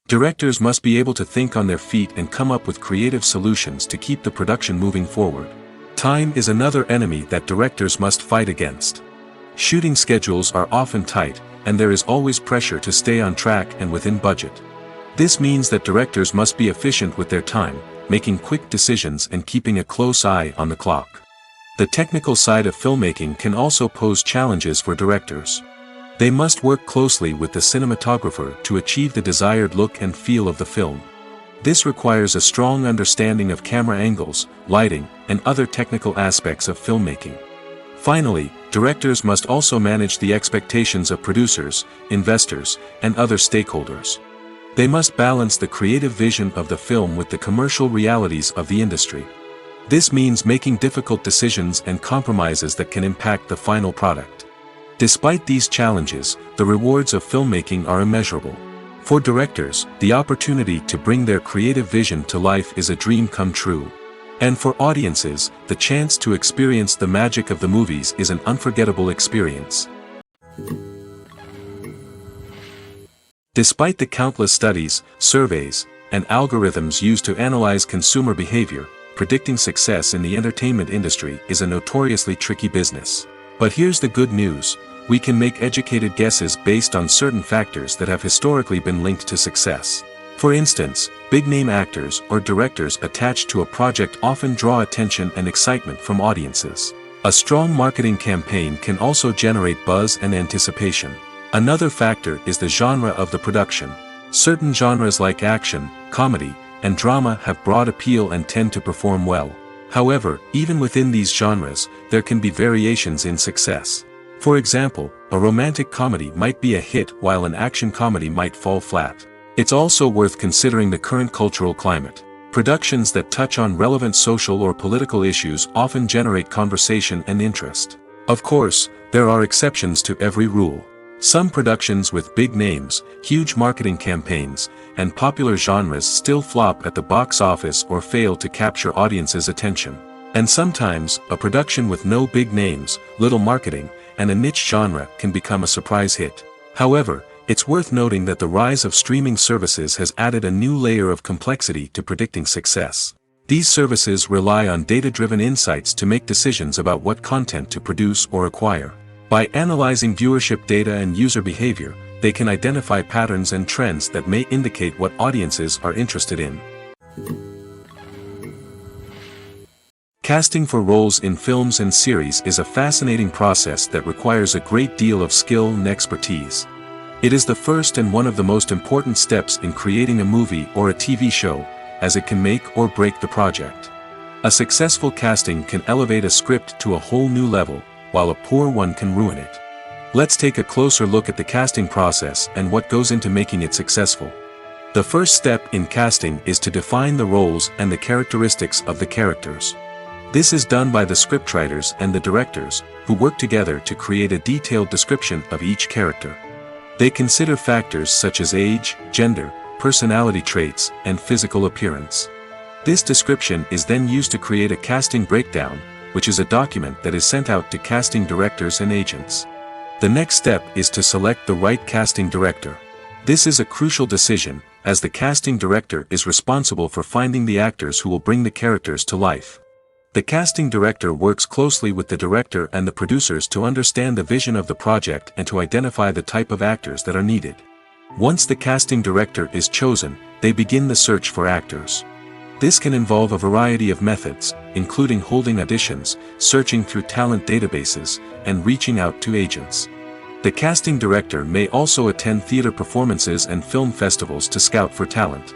Directors must be able to think on their feet and come up with creative solutions to keep the production moving forward. Time is another enemy that directors must fight against. Shooting schedules are often tight, and there is always pressure to stay on track and within budget. This means that directors must be efficient with their time, making quick decisions and keeping a close eye on the clock. The technical side of filmmaking can also pose challenges for directors. They must work closely with the cinematographer to achieve the desired look and feel of the film. This requires a strong understanding of camera angles, lighting, and other technical aspects of filmmaking. Finally, directors must also manage the expectations of producers, investors, and other stakeholders. They must balance the creative vision of the film with the commercial realities of the industry. This means making difficult decisions and compromises that can impact the final product. Despite these challenges, the rewards of filmmaking are immeasurable. For directors, the opportunity to bring their creative vision to life is a dream come true. And for audiences, the chance to experience the magic of the movies is an unforgettable experience. Despite the countless studies, surveys, and algorithms used to analyze consumer behavior, predicting success in the entertainment industry is a notoriously tricky business. But here's the good news: we can make educated guesses based on certain factors that have historically been linked to success. For instance, big-name actors or directors attached to a project often draw attention and excitement from audiences. A strong marketing campaign can also generate buzz and anticipation. Another factor is the genre of the production. Certain genres like action, comedy, and drama have broad appeal and tend to perform well. However, even within these genres, there can be variations in success. For example, a romantic comedy might be a hit while an action comedy might fall flat. It's also worth considering the current cultural climate. Productions that touch on relevant social or political issues often generate conversation and interest. Of course, there are exceptions to every rule. Some productions with big names, huge marketing campaigns, and popular genres still flop at the box office or fail to capture audiences' attention. And sometimes, a production with no big names, little marketing, and a niche genre can become a surprise hit. However, it's worth noting that the rise of streaming services has added a new layer of complexity to predicting success. These services rely on data-driven insights to make decisions about what content to produce or acquire. By analyzing viewership data and user behavior, they can identify patterns and trends that may indicate what audiences are interested in. Casting for roles in films and series is a fascinating process that requires a great deal of skill and expertise. It is the first and one of the most important steps in creating a movie or a TV show, as it can make or break the project. A successful casting can elevate a script to a whole new level, while a poor one can ruin it. Let's take a closer look at the casting process and what goes into making it successful. The first step in casting is to define the roles and the characteristics of the characters. This is done by the scriptwriters and the directors, who work together to create a detailed description of each character. They consider factors such as age, gender, personality traits, and physical appearance. This description is then used to create a casting breakdown, which is a document that is sent out to casting directors and agents. The next step is to select the right casting director. This is a crucial decision, as the casting director is responsible for finding the actors who will bring the characters to life. The casting director works closely with the director and the producers to understand the vision of the project and to identify the type of actors that are needed. Once the casting director is chosen, they begin the search for actors. This can involve a variety of methods, including holding auditions, searching through talent databases, and reaching out to agents. The casting director may also attend theater performances and film festivals to scout for talent.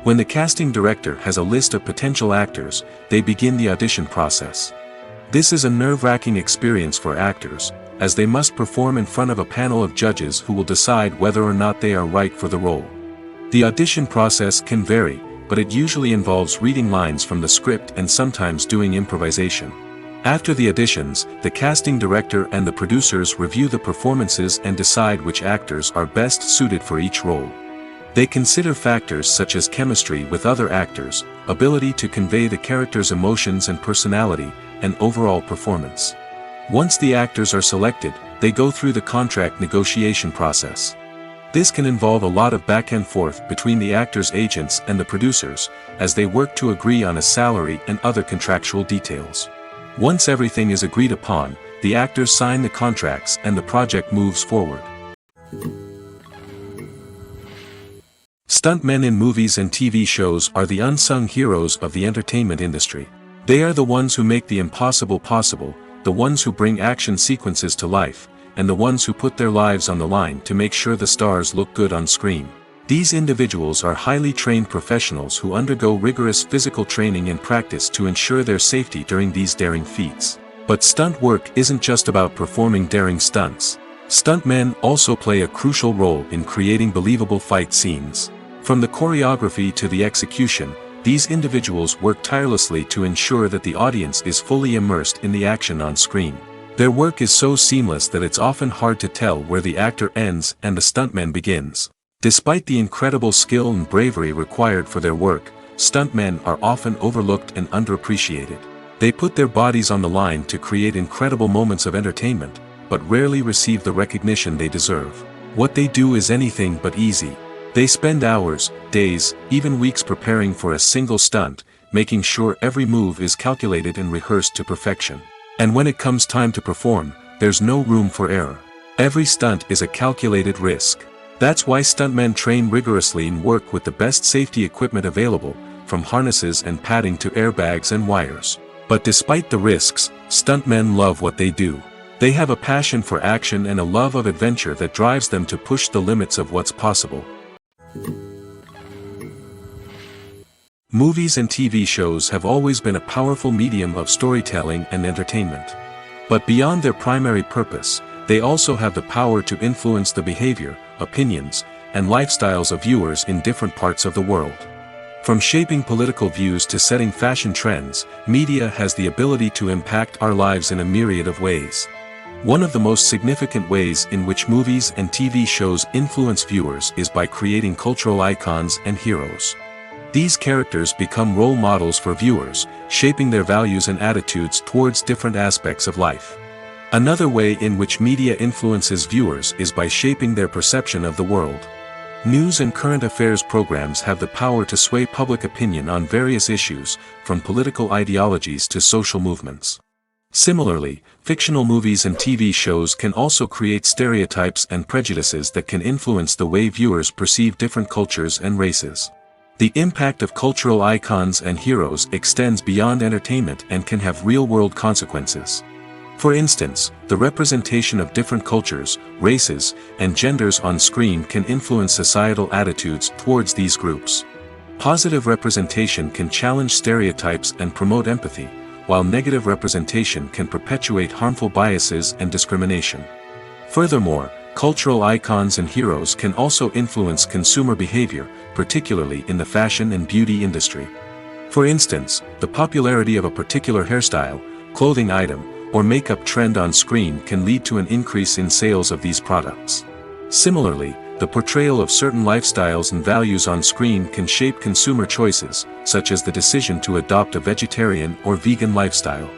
When the casting director has a list of potential actors, they begin the audition process. This is a nerve-wracking experience for actors, as they must perform in front of a panel of judges who will decide whether or not they are right for the role. The audition process can vary, but it usually involves reading lines from the script and sometimes doing improvisation. After the auditions, the casting director and the producers review the performances and decide which actors are best suited for each role. They consider factors such as chemistry with other actors, ability to convey the character's emotions and personality, and overall performance. Once the actors are selected, they go through the contract negotiation process. This can involve a lot of back and forth between the actors' agents and the producers, as they work to agree on a salary and other contractual details. Once everything is agreed upon, the actors sign the contracts and the project moves forward. Stuntmen in movies and TV shows are the unsung heroes of the entertainment industry. They are the ones who make the impossible possible, the ones who bring action sequences to life, and the ones who put their lives on the line to make sure the stars look good on screen. These individuals are highly trained professionals who undergo rigorous physical training and practice to ensure their safety during these daring feats. But stunt work isn't just about performing daring stunts. Stuntmen also play a crucial role in creating believable fight scenes. From the choreography to the execution, these individuals work tirelessly to ensure that the audience is fully immersed in the action on screen. Their work is so seamless that it's often hard to tell where the actor ends and the stuntman begins. Despite the incredible skill and bravery required for their work, stuntmen are often overlooked and underappreciated. They put their bodies on the line to create incredible moments of entertainment, but rarely receive the recognition they deserve. What they do is anything but easy. They spend hours, days, even weeks preparing for a single stunt, making sure every move is calculated and rehearsed to perfection. And when it comes time to perform, there's no room for error. Every stunt is a calculated risk. That's why stuntmen train rigorously and work with the best safety equipment available, from harnesses and padding to airbags and wires. But despite the risks, stuntmen love what they do. They have a passion for action and a love of adventure that drives them to push the limits of what's possible. Movies and TV shows have always been a powerful medium of storytelling and entertainment. But beyond their primary purpose, they also have the power to influence the behavior, opinions, and lifestyles of viewers in different parts of the world. From shaping political views to setting fashion trends, media has the ability to impact our lives in a myriad of ways. One of the most significant ways in which movies and TV shows influence viewers is by creating cultural icons and heroes. These characters become role models for viewers, shaping their values and attitudes towards different aspects of life. Another way in which media influences viewers is by shaping their perception of the world. News and current affairs programs have the power to sway public opinion on various issues, from political ideologies to social movements. Similarly, fictional movies and TV shows can also create stereotypes and prejudices that can influence the way viewers perceive different cultures and races. The impact of cultural icons and heroes extends beyond entertainment and can have real-world consequences. For instance, the representation of different cultures, races, and genders on screen can influence societal attitudes towards these groups. Positive representation can challenge stereotypes and promote empathy, while negative representation can perpetuate harmful biases and discrimination. Furthermore, cultural icons and heroes can also influence consumer behavior, particularly in the fashion and beauty industry. For instance, the popularity of a particular hairstyle, clothing item, or makeup trend on screen can lead to an increase in sales of these products. Similarly, the portrayal of certain lifestyles and values on screen can shape consumer choices, such as the decision to adopt a vegetarian or vegan lifestyle.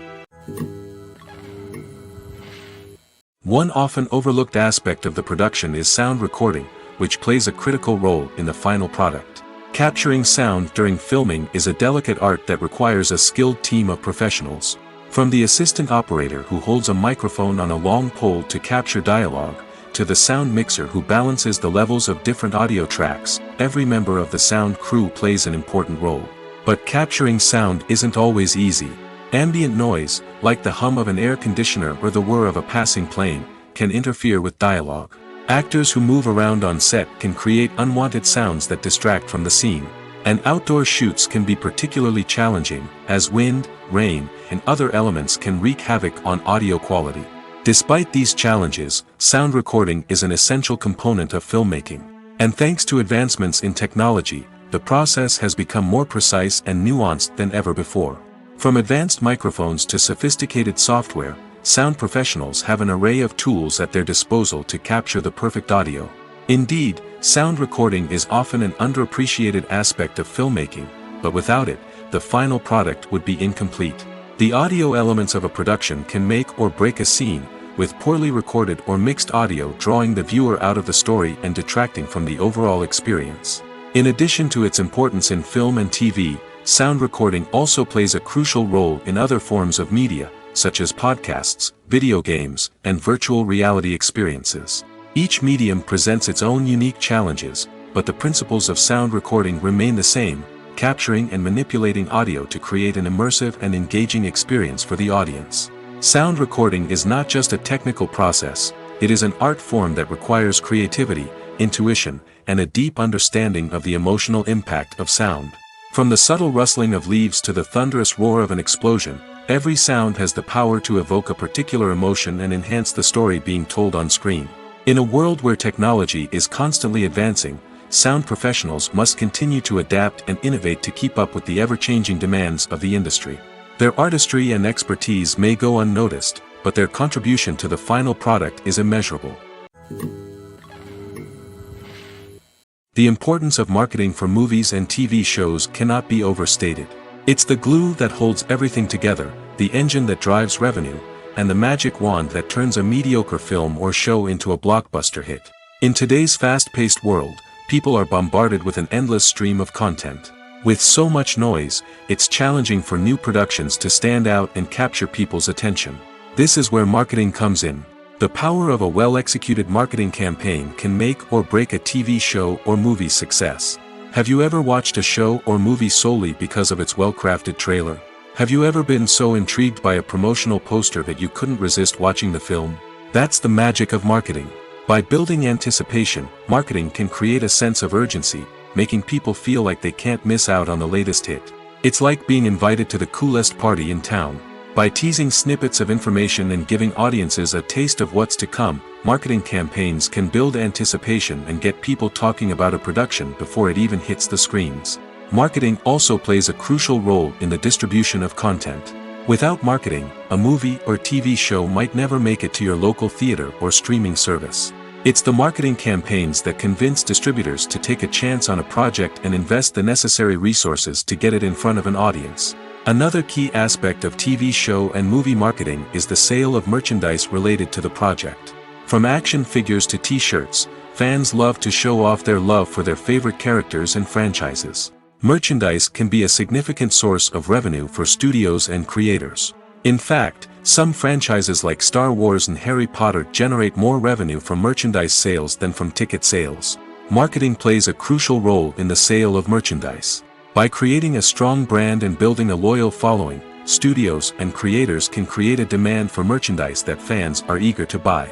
One often overlooked aspect of the production is sound recording, which plays a critical role in the final product. Capturing sound during filming is a delicate art that requires a skilled team of professionals. From the assistant operator who holds a microphone on a long pole to capture dialogue, to the sound mixer who balances the levels of different audio tracks, every member of the sound crew plays an important role. But capturing sound isn't always easy. Ambient noise, like the hum of an air conditioner or the whir of a passing plane, can interfere with dialogue. Actors who move around on set can create unwanted sounds that distract from the scene. And outdoor shoots can be particularly challenging, as wind, rain, and other elements can wreak havoc on audio quality. Despite these challenges, sound recording is an essential component of filmmaking. And thanks to advancements in technology, the process has become more precise and nuanced than ever before. From advanced microphones to sophisticated software, sound professionals have an array of tools at their disposal to capture the perfect audio. Indeed, sound recording is often an underappreciated aspect of filmmaking, but without it, the final product would be incomplete. The audio elements of a production can make or break a scene, with poorly recorded or mixed audio drawing the viewer out of the story and detracting from the overall experience. In addition to its importance in film and TV, sound recording also plays a crucial role in other forms of media, such as podcasts, video games, and virtual reality experiences. Each medium presents its own unique challenges, but the principles of sound recording remain the same, capturing and manipulating audio to create an immersive and engaging experience for the audience. Sound recording is not just a technical process, it is an art form that requires creativity, intuition, and a deep understanding of the emotional impact of sound. From the subtle rustling of leaves to the thunderous roar of an explosion, every sound has the power to evoke a particular emotion and enhance the story being told on screen. In a world where technology is constantly advancing, sound professionals must continue to adapt and innovate to keep up with the ever-changing demands of the industry. Their artistry and expertise may go unnoticed, but their contribution to the final product is immeasurable. The importance of marketing for movies and TV shows cannot be overstated. It's the glue that holds everything together, the engine that drives revenue, and the magic wand that turns a mediocre film or show into a blockbuster hit. In today's fast-paced world, people are bombarded with an endless stream of content. With so much noise, it's challenging for new productions to stand out and capture people's attention. This is where marketing comes in. The power of a well-executed marketing campaign can make or break a TV show or movie's success. Have you ever watched a show or movie solely because of its well-crafted trailer? Have you ever been so intrigued by a promotional poster that you couldn't resist watching the film? That's the magic of marketing. By building anticipation, marketing can create a sense of urgency, making people feel like they can't miss out on the latest hit. It's like being invited to the coolest party in town. By teasing snippets of information and giving audiences a taste of what's to come, marketing campaigns can build anticipation and get people talking about a production before it even hits the screens. Marketing also plays a crucial role in the distribution of content. Without marketing, a movie or TV show might never make it to your local theater or streaming service. It's the marketing campaigns that convince distributors to take a chance on a project and invest the necessary resources to get it in front of an audience. Another key aspect of TV show and movie marketing is the sale of merchandise related to the project. From action figures to t-shirts, fans love to show off their love for their favorite characters and franchises. Merchandise can be a significant source of revenue for studios and creators. In fact, some franchises like Star Wars and Harry Potter generate more revenue from merchandise sales than from ticket sales. Marketing plays a crucial role in the sale of merchandise. By creating a strong brand and building a loyal following, studios and creators can create a demand for merchandise that fans are eager to buy.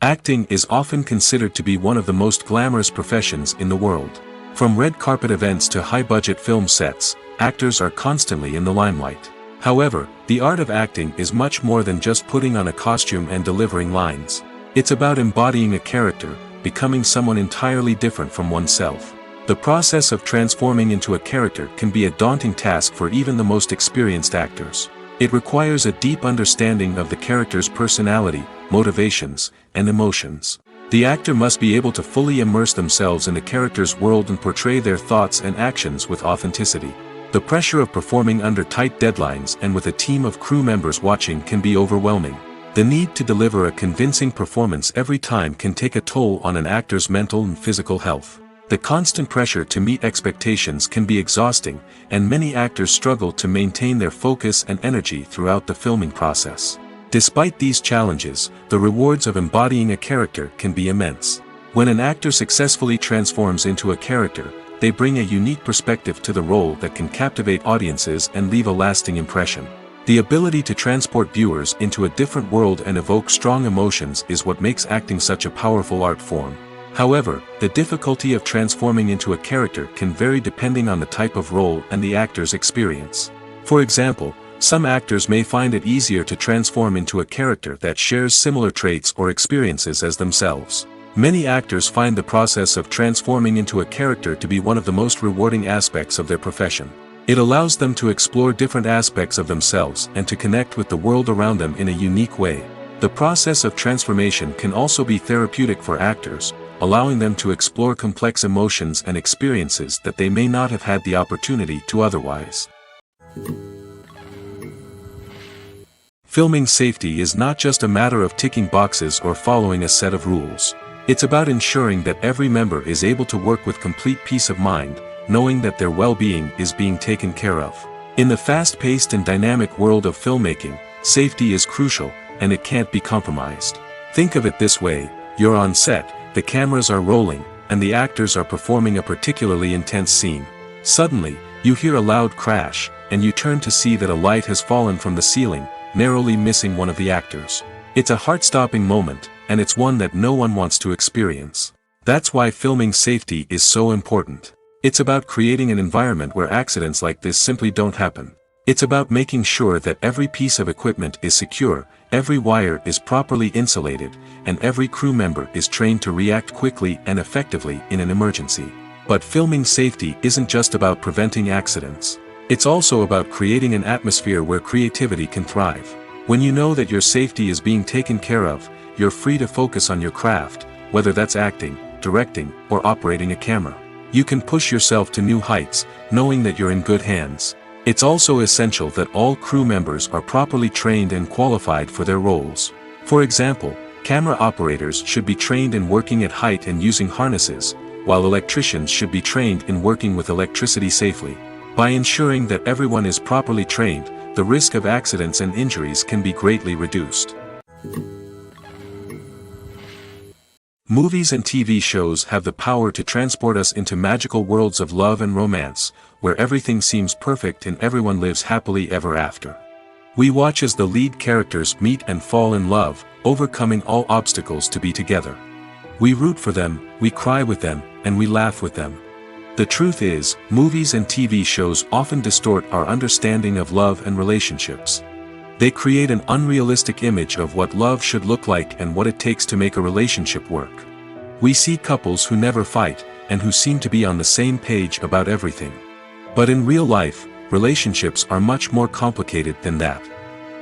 Acting is often considered to be one of the most glamorous professions in the world. From red carpet events to high-budget film sets, actors are constantly in the limelight. However, the art of acting is much more than just putting on a costume and delivering lines. It's about embodying a character, becoming someone entirely different from oneself. The process of transforming into a character can be a daunting task for even the most experienced actors. It requires a deep understanding of the character's personality, motivations, and emotions. The actor must be able to fully immerse themselves in the character's world and portray their thoughts and actions with authenticity. The pressure of performing under tight deadlines and with a team of crew members watching can be overwhelming. The need to deliver a convincing performance every time can take a toll on an actor's mental and physical health. The constant pressure to meet expectations can be exhausting, and many actors struggle to maintain their focus and energy throughout the filming process. Despite these challenges, the rewards of embodying a character can be immense. When an actor successfully transforms into a character, they bring a unique perspective to the role that can captivate audiences and leave a lasting impression. The ability to transport viewers into a different world and evoke strong emotions is what makes acting such a powerful art form. However, the difficulty of transforming into a character can vary depending on the type of role and the actor's experience. For example, some actors may find it easier to transform into a character that shares similar traits or experiences as themselves. Many actors find the process of transforming into a character to be one of the most rewarding aspects of their profession. It allows them to explore different aspects of themselves and to connect with the world around them in a unique way. The process of transformation can also be therapeutic for actors, allowing them to explore complex emotions and experiences that they may not have had the opportunity to otherwise. Filming safety is not just a matter of ticking boxes or following a set of rules. It's about ensuring that every member is able to work with complete peace of mind, knowing that their well-being is being taken care of. In the fast-paced and dynamic world of filmmaking, safety is crucial, and it can't be compromised. Think of it this way: you're on set, the cameras are rolling, and the actors are performing a particularly intense scene. Suddenly, you hear a loud crash, and you turn to see that a light has fallen from the ceiling, narrowly missing one of the actors. It's a heart-stopping moment, and it's one that no one wants to experience. That's why filming safety is so important. It's about creating an environment where accidents like this simply don't happen. It's about making sure that every piece of equipment is secure, every wire is properly insulated, and every crew member is trained to react quickly and effectively in an emergency. But filming safety isn't just about preventing accidents. It's also about creating an atmosphere where creativity can thrive. When you know that your safety is being taken care of, you're free to focus on your craft, whether that's acting, directing, or operating a camera. You can push yourself to new heights, knowing that you're in good hands. It's also essential that all crew members are properly trained and qualified for their roles. For example, camera operators should be trained in working at height and using harnesses, while electricians should be trained in working with electricity safely. By ensuring that everyone is properly trained, the risk of accidents and injuries can be greatly reduced. Movies and TV shows have the power to transport us into magical worlds of love and romance, where everything seems perfect and everyone lives happily ever after. We watch as the lead characters meet and fall in love, overcoming all obstacles to be together. We root for them, we cry with them, and we laugh with them. The truth is, movies and TV shows often distort our understanding of love and relationships. They create an unrealistic image of what love should look like and what it takes to make a relationship work. We see couples who never fight, and who seem to be on the same page about everything. But in real life, relationships are much more complicated than that.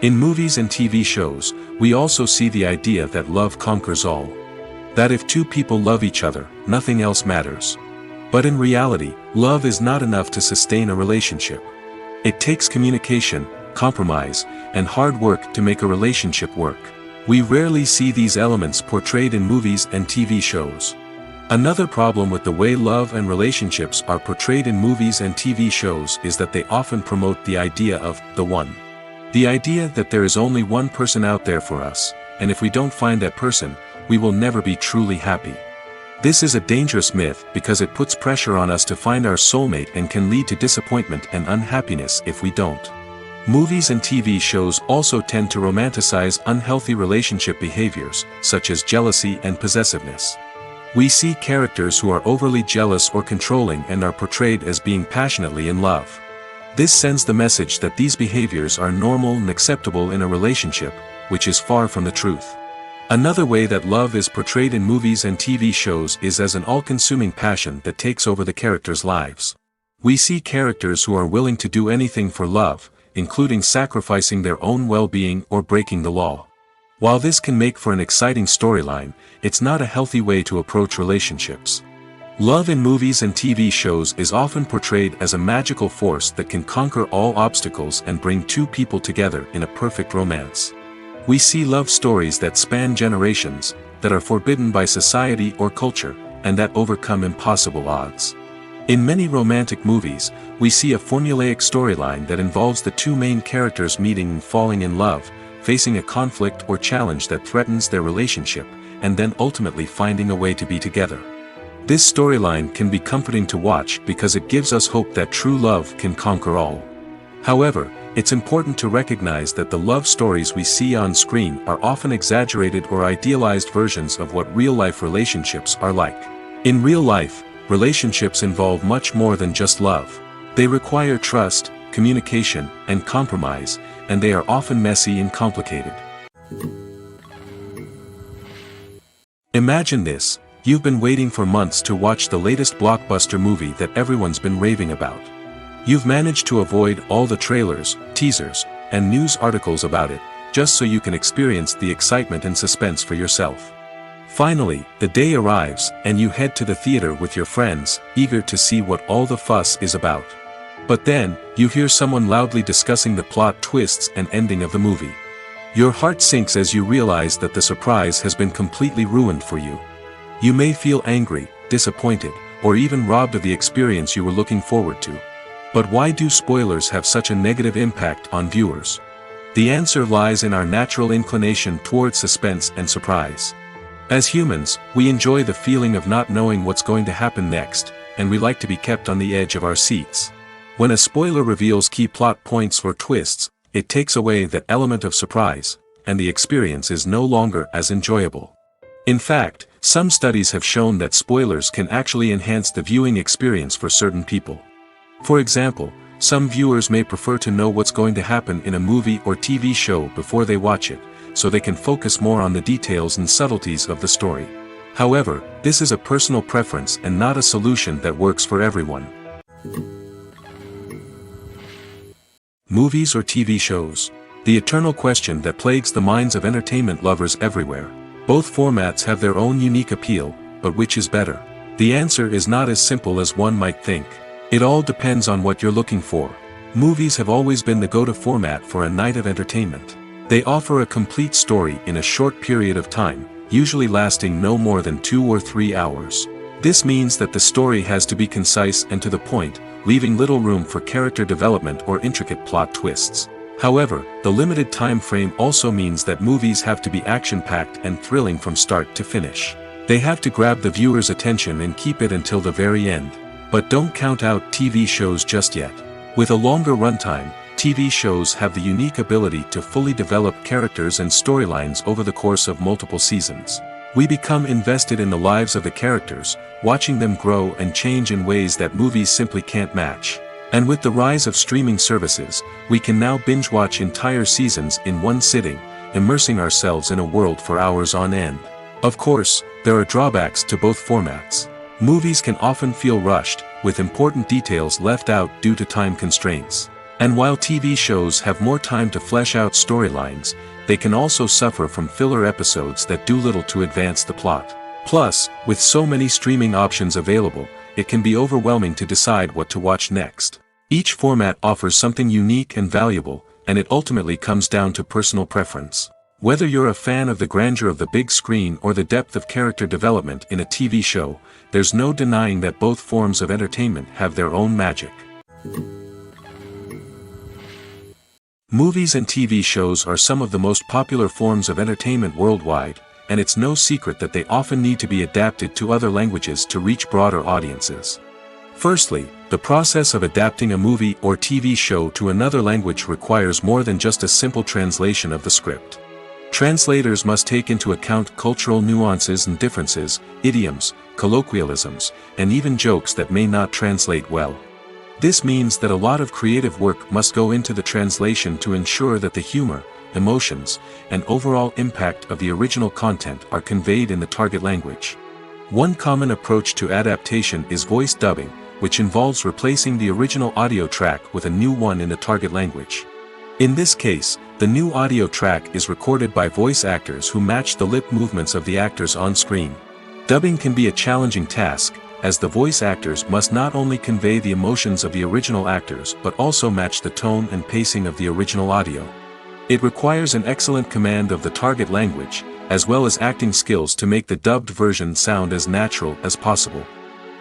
In movies and TV shows, we also see the idea that love conquers all. That if two people love each other, nothing else matters. But in reality, love is not enough to sustain a relationship. It takes communication, compromise, and hard work to make a relationship work. We rarely see these elements portrayed in movies and TV shows. Another problem with the way love and relationships are portrayed in movies and TV shows is that they often promote the idea of the one. The idea that there is only one person out there for us, and if we don't find that person, we will never be truly happy. This is a dangerous myth because it puts pressure on us to find our soulmate and can lead to disappointment and unhappiness if we don't. Movies and TV shows also tend to romanticize unhealthy relationship behaviors, such as jealousy and possessiveness. We see characters who are overly jealous or controlling and are portrayed as being passionately in love. This sends the message that these behaviors are normal and acceptable in a relationship, which is far from the truth. Another way that love is portrayed in movies and TV shows is as an all-consuming passion that takes over the characters' lives. We see characters who are willing to do anything for love, including sacrificing their own well-being or breaking the law. While this can make for an exciting storyline, it's not a healthy way to approach relationships. Love in movies and TV shows is often portrayed as a magical force that can conquer all obstacles and bring two people together in a perfect romance. We see love stories that span generations, that are forbidden by society or culture, and that overcome impossible odds. In many romantic movies, we see a formulaic storyline that involves the two main characters meeting and falling in love, facing a conflict or challenge that threatens their relationship, and then ultimately finding a way to be together. This storyline can be comforting to watch because it gives us hope that true love can conquer all. However, it's important to recognize that the love stories we see on screen are often exaggerated or idealized versions of what real-life relationships are like. In real life, relationships involve much more than just love. They require trust, communication, and compromise, and they are often messy and complicated. Imagine this: you've been waiting for months to watch the latest blockbuster movie that everyone's been raving about. You've managed to avoid all the trailers, teasers, and news articles about it, just so you can experience the excitement and suspense for yourself. Finally, the day arrives, and you head to the theater with your friends, eager to see what all the fuss is about. But then, you hear someone loudly discussing the plot twists and ending of the movie. Your heart sinks as you realize that the surprise has been completely ruined for you. You may feel angry, disappointed, or even robbed of the experience you were looking forward to. But why do spoilers have such a negative impact on viewers? The answer lies in our natural inclination towards suspense and surprise. As humans, we enjoy the feeling of not knowing what's going to happen next, and we like to be kept on the edge of our seats. When a spoiler reveals key plot points or twists, it takes away that element of surprise, and the experience is no longer as enjoyable. In fact, some studies have shown that spoilers can actually enhance the viewing experience for certain people. For example, some viewers may prefer to know what's going to happen in a movie or TV show before they watch it, so they can focus more on the details and subtleties of the story. However, this is a personal preference and not a solution that works for everyone. Movies or TV shows? The eternal question that plagues the minds of entertainment lovers everywhere. Both formats have their own unique appeal, but which is better? The answer is not as simple as one might think. It all depends on what you're looking for. Movies have always been the go-to format for a night of entertainment. They offer a complete story in a short period of time, usually lasting no more than 2 or 3 hours. This means that the story has to be concise and to the point, leaving little room for character development or intricate plot twists. However, the limited time frame also means that movies have to be action-packed and thrilling from start to finish. They have to grab the viewer's attention and keep it until the very end. But don't count out TV shows just yet. With a longer runtime, TV shows have the unique ability to fully develop characters and storylines over the course of multiple seasons. We become invested in the lives of the characters, watching them grow and change in ways that movies simply can't match. And with the rise of streaming services, we can now binge-watch entire seasons in one sitting, immersing ourselves in a world for hours on end. Of course, there are drawbacks to both formats. Movies can often feel rushed, with important details left out due to time constraints. And while TV shows have more time to flesh out storylines, they can also suffer from filler episodes that do little to advance the plot. Plus, with so many streaming options available, it can be overwhelming to decide what to watch next. Each format offers something unique and valuable, and it ultimately comes down to personal preference. Whether you're a fan of the grandeur of the big screen or the depth of character development in a TV show, there's no denying that both forms of entertainment have their own magic. Movies and TV shows are some of the most popular forms of entertainment worldwide, and it's no secret that they often need to be adapted to other languages to reach broader audiences. Firstly, the process of adapting a movie or TV show to another language requires more than just a simple translation of the script. Translators must take into account cultural nuances and differences, idioms, colloquialisms, and even jokes that may not translate well. This means that a lot of creative work must go into the translation to ensure that the humor, emotions, and overall impact of the original content are conveyed in the target language. One common approach to adaptation is voice dubbing, which involves replacing the original audio track with a new one in the target language. In this case, the new audio track is recorded by voice actors who match the lip movements of the actors on screen. Dubbing can be a challenging task, as the voice actors must not only convey the emotions of the original actors but also match the tone and pacing of the original audio. It requires an excellent command of the target language, as well as acting skills to make the dubbed version sound as natural as possible.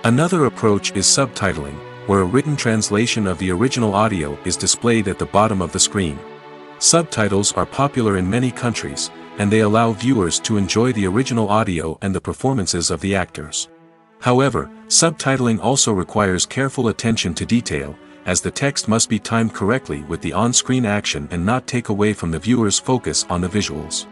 Another approach is subtitling, where a written translation of the original audio is displayed at the bottom of the screen. Subtitles are popular in many countries, and they allow viewers to enjoy the original audio and the performances of the actors. However, subtitling also requires careful attention to detail, as the text must be timed correctly with the on-screen action and not take away from the viewer's focus on the visuals.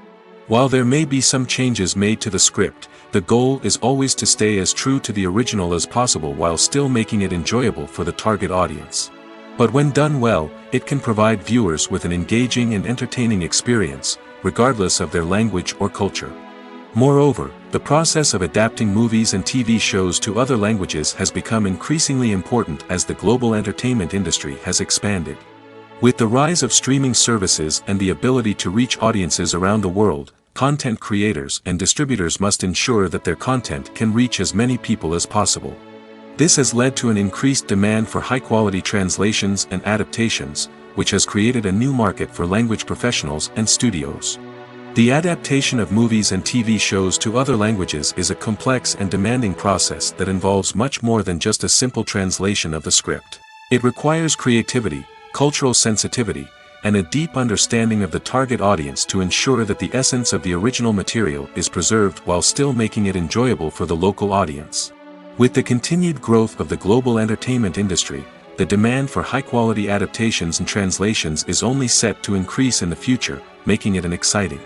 While there may be some changes made to the script, the goal is always to stay as true to the original as possible while still making it enjoyable for the target audience. But when done well, it can provide viewers with an engaging and entertaining experience, regardless of their language or culture. Moreover, the process of adapting movies and TV shows to other languages has become increasingly important as the global entertainment industry has expanded. With the rise of streaming services and the ability to reach audiences around the world, content creators and distributors must ensure that their content can reach as many people as possible. This has led to an increased demand for high-quality translations and adaptations, which has created a new market for language professionals and studios. The adaptation of movies and TV shows to other languages is a complex and demanding process that involves much more than just a simple translation of the script. It requires creativity, cultural sensitivity, and a deep understanding of the target audience to ensure that the essence of the original material is preserved while still making it enjoyable for the local audience. With the continued growth of the global entertainment industry, the demand for high-quality adaptations and translations is only set to increase in the future, making it an exciting.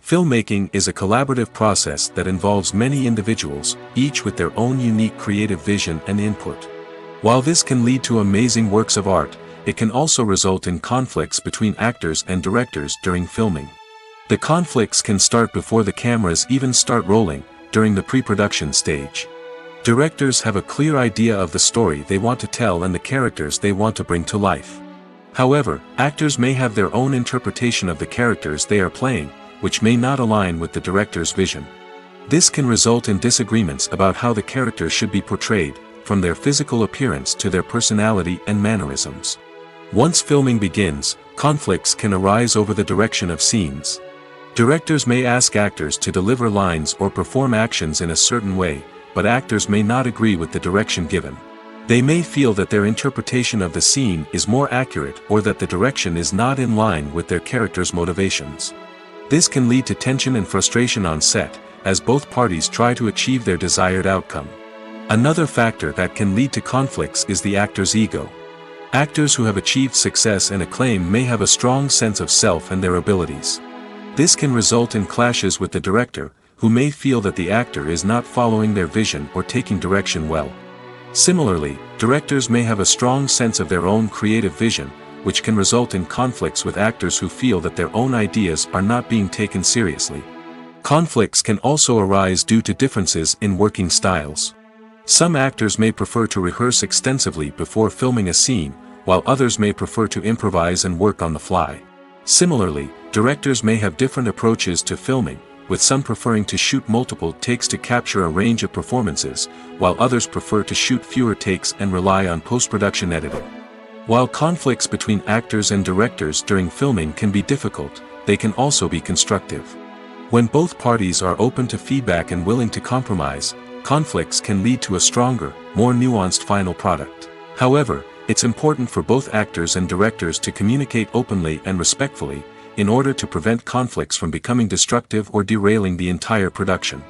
Filmmaking is a collaborative process that involves many individuals, each with their own unique creative vision and input. While this can lead to amazing works of art, it can also result in conflicts between actors and directors during filming. The conflicts can start before the cameras even start rolling, during the pre-production stage. Directors have a clear idea of the story they want to tell and the characters they want to bring to life. However, actors may have their own interpretation of the characters they are playing, which may not align with the director's vision. This can result in disagreements about how the characters should be portrayed, from their physical appearance to their personality and mannerisms. Once filming begins, conflicts can arise over the direction of scenes. Directors may ask actors to deliver lines or perform actions in a certain way, but actors may not agree with the direction given. They may feel that their interpretation of the scene is more accurate or that the direction is not in line with their character's motivations. This can lead to tension and frustration on set, as both parties try to achieve their desired outcome. Another factor that can lead to conflicts is the actor's ego. Actors who have achieved success and acclaim may have a strong sense of self and their abilities. This can result in clashes with the director, who may feel that the actor is not following their vision or taking direction well. Similarly, directors may have a strong sense of their own creative vision, which can result in conflicts with actors who feel that their own ideas are not being taken seriously. Conflicts can also arise due to differences in working styles. Some actors may prefer to rehearse extensively before filming a scene, while others may prefer to improvise and work on the fly. Similarly, directors may have different approaches to filming, with some preferring to shoot multiple takes to capture a range of performances, while others prefer to shoot fewer takes and rely on post-production editing. While conflicts between actors and directors during filming can be difficult, they can also be constructive. When both parties are open to feedback and willing to compromise, conflicts can lead to a stronger, more nuanced final product. However, it's important for both actors and directors to communicate openly and respectfully, in order to prevent conflicts from becoming destructive or derailing the entire production.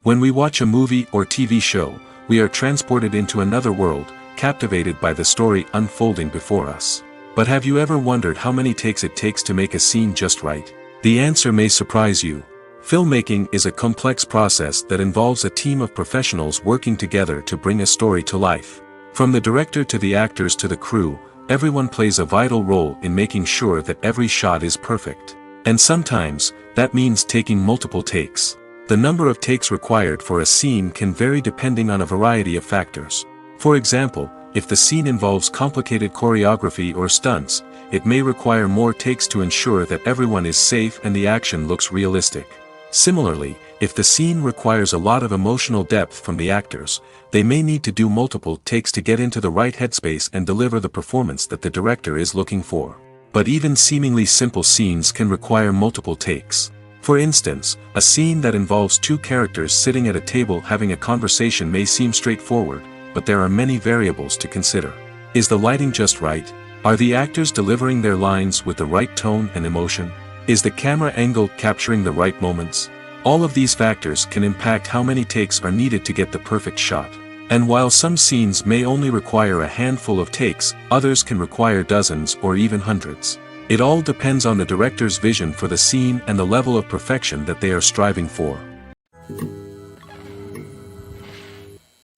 When we watch a movie or TV show, we are transported into another world, captivated by the story unfolding before us. But have you ever wondered how many takes it takes to make a scene just right? The answer may surprise you. Filmmaking is a complex process that involves a team of professionals working together to bring a story to life. From the director to the actors to the crew, everyone plays a vital role in making sure that every shot is perfect. And sometimes, that means taking multiple takes. The number of takes required for a scene can vary depending on a variety of factors. For example, if the scene involves complicated choreography or stunts, it may require more takes to ensure that everyone is safe and the action looks realistic. Similarly, if the scene requires a lot of emotional depth from the actors, they may need to do multiple takes to get into the right headspace and deliver the performance that the director is looking for. But even seemingly simple scenes can require multiple takes. For instance, a scene that involves two characters sitting at a table having a conversation may seem straightforward, but there are many variables to consider. Is the lighting just right? Are the actors delivering their lines with the right tone and emotion? Is the camera angle capturing the right moments? All of these factors can impact how many takes are needed to get the perfect shot. And while some scenes may only require a handful of takes, others can require dozens or even hundreds. It all depends on the director's vision for the scene and the level of perfection that they are striving for.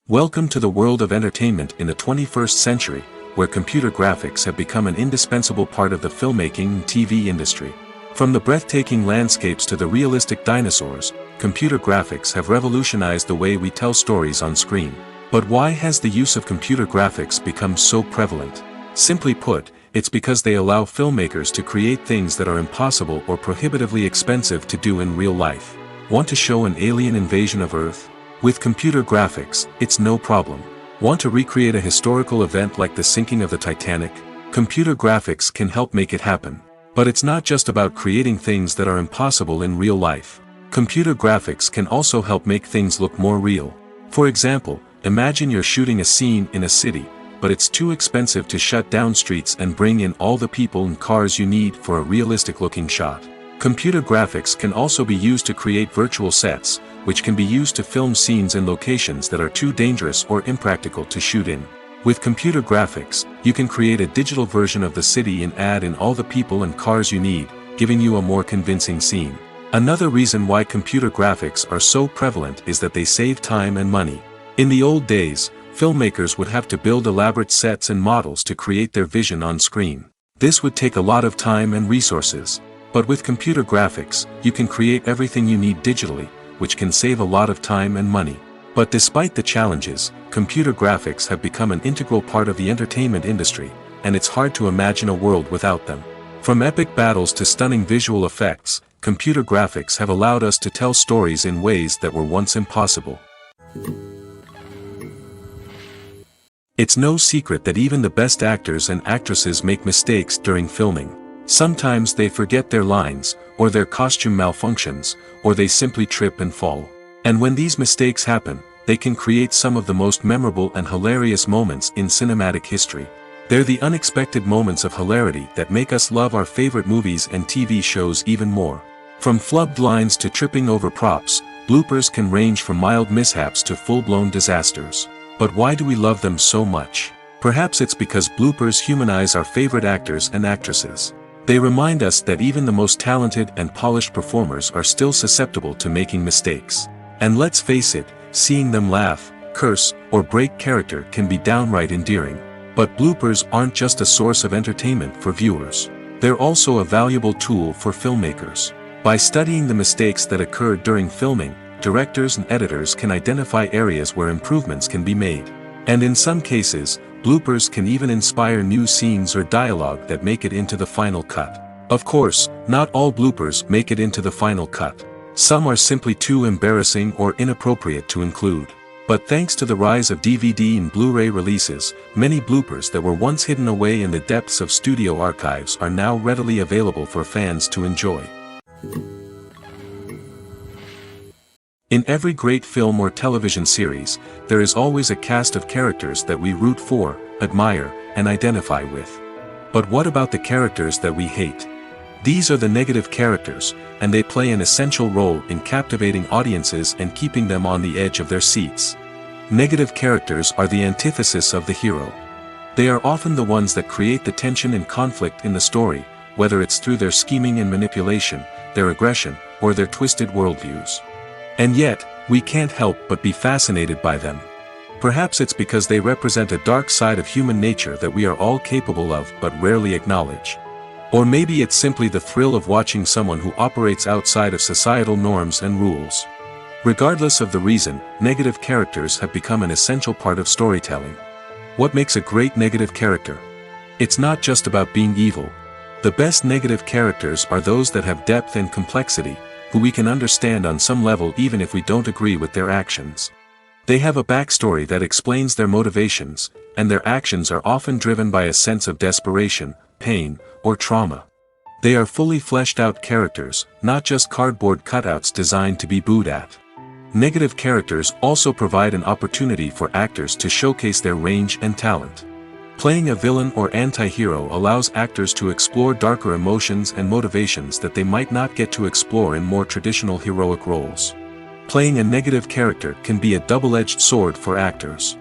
Welcome to the world of entertainment in the 21st century, where computer graphics have become an indispensable part of the filmmaking and TV industry. From the breathtaking landscapes to the realistic dinosaurs, computer graphics have revolutionized the way we tell stories on screen. But why has the use of computer graphics become so prevalent? Simply put, it's because they allow filmmakers to create things that are impossible or prohibitively expensive to do in real life. Want to show an alien invasion of Earth? With computer graphics, it's no problem. Want to recreate a historical event like the sinking of the Titanic? Computer graphics can help make it happen. But it's not just about creating things that are impossible in real life. Computer graphics can also help make things look more real. For example, imagine you're shooting a scene in a city, but it's too expensive to shut down streets and bring in all the people and cars you need for a realistic-looking shot. Computer graphics can also be used to create virtual sets, which can be used to film scenes in locations that are too dangerous or impractical to shoot in. With computer graphics, you can create a digital version of the city and add in all the people and cars you need, giving you a more convincing scene. Another reason why computer graphics are so prevalent is that they save time and money. In the old days, filmmakers would have to build elaborate sets and models to create their vision on screen. This would take a lot of time and resources. But with computer graphics, you can create everything you need digitally, which can save a lot of time and money. But despite the challenges, computer graphics have become an integral part of the entertainment industry, and it's hard to imagine a world without them. From epic battles to stunning visual effects, computer graphics have allowed us to tell stories in ways that were once impossible. It's no secret that even the best actors and actresses make mistakes during filming. Sometimes they forget their lines, or their costume malfunctions, or they simply trip and fall. And when these mistakes happen, they can create some of the most memorable and hilarious moments in cinematic history. They're the unexpected moments of hilarity that make us love our favorite movies and TV shows even more. From flubbed lines to tripping over props, bloopers can range from mild mishaps to full-blown disasters. But why do we love them so much? Perhaps it's because bloopers humanize our favorite actors and actresses. They remind us that even the most talented and polished performers are still susceptible to making mistakes. And let's face it, seeing them laugh, curse, or break character can be downright endearing. But bloopers aren't just a source of entertainment for viewers. They're also a valuable tool for filmmakers. By studying the mistakes that occurred during filming, directors and editors can identify areas where improvements can be made. And in some cases, bloopers can even inspire new scenes or dialogue that make it into the final cut. Of course, not all bloopers make it into the final cut. Some are simply too embarrassing or inappropriate to include. But thanks to the rise of DVD and Blu-ray releases, many bloopers that were once hidden away in the depths of studio archives are now readily available for fans to enjoy. In every great film or television series, there is always a cast of characters that we root for, admire, and identify with. But what about the characters that we hate? These are the negative characters, and they play an essential role in captivating audiences and keeping them on the edge of their seats. Negative characters are the antithesis of the hero. They are often the ones that create the tension and conflict in the story, whether it's through their scheming and manipulation, their aggression, or their twisted worldviews. And yet, we can't help but be fascinated by them. Perhaps it's because they represent a dark side of human nature that we are all capable of but rarely acknowledge. Or maybe it's simply the thrill of watching someone who operates outside of societal norms and rules. Regardless of the reason, negative characters have become an essential part of storytelling. What makes a great negative character? It's not just about being evil. The best negative characters are those that have depth and complexity, who we can understand on some level even if we don't agree with their actions. They have a backstory that explains their motivations, and their actions are often driven by a sense of desperation, pain, or trauma. They are fully fleshed out characters, not just cardboard cutouts designed to be booed at. Negative characters also provide an opportunity for actors to showcase their range and talent. Playing a villain or anti-hero allows actors to explore darker emotions and motivations that they might not get to explore in more traditional heroic roles. Playing a negative character can be a double-edged sword for actors.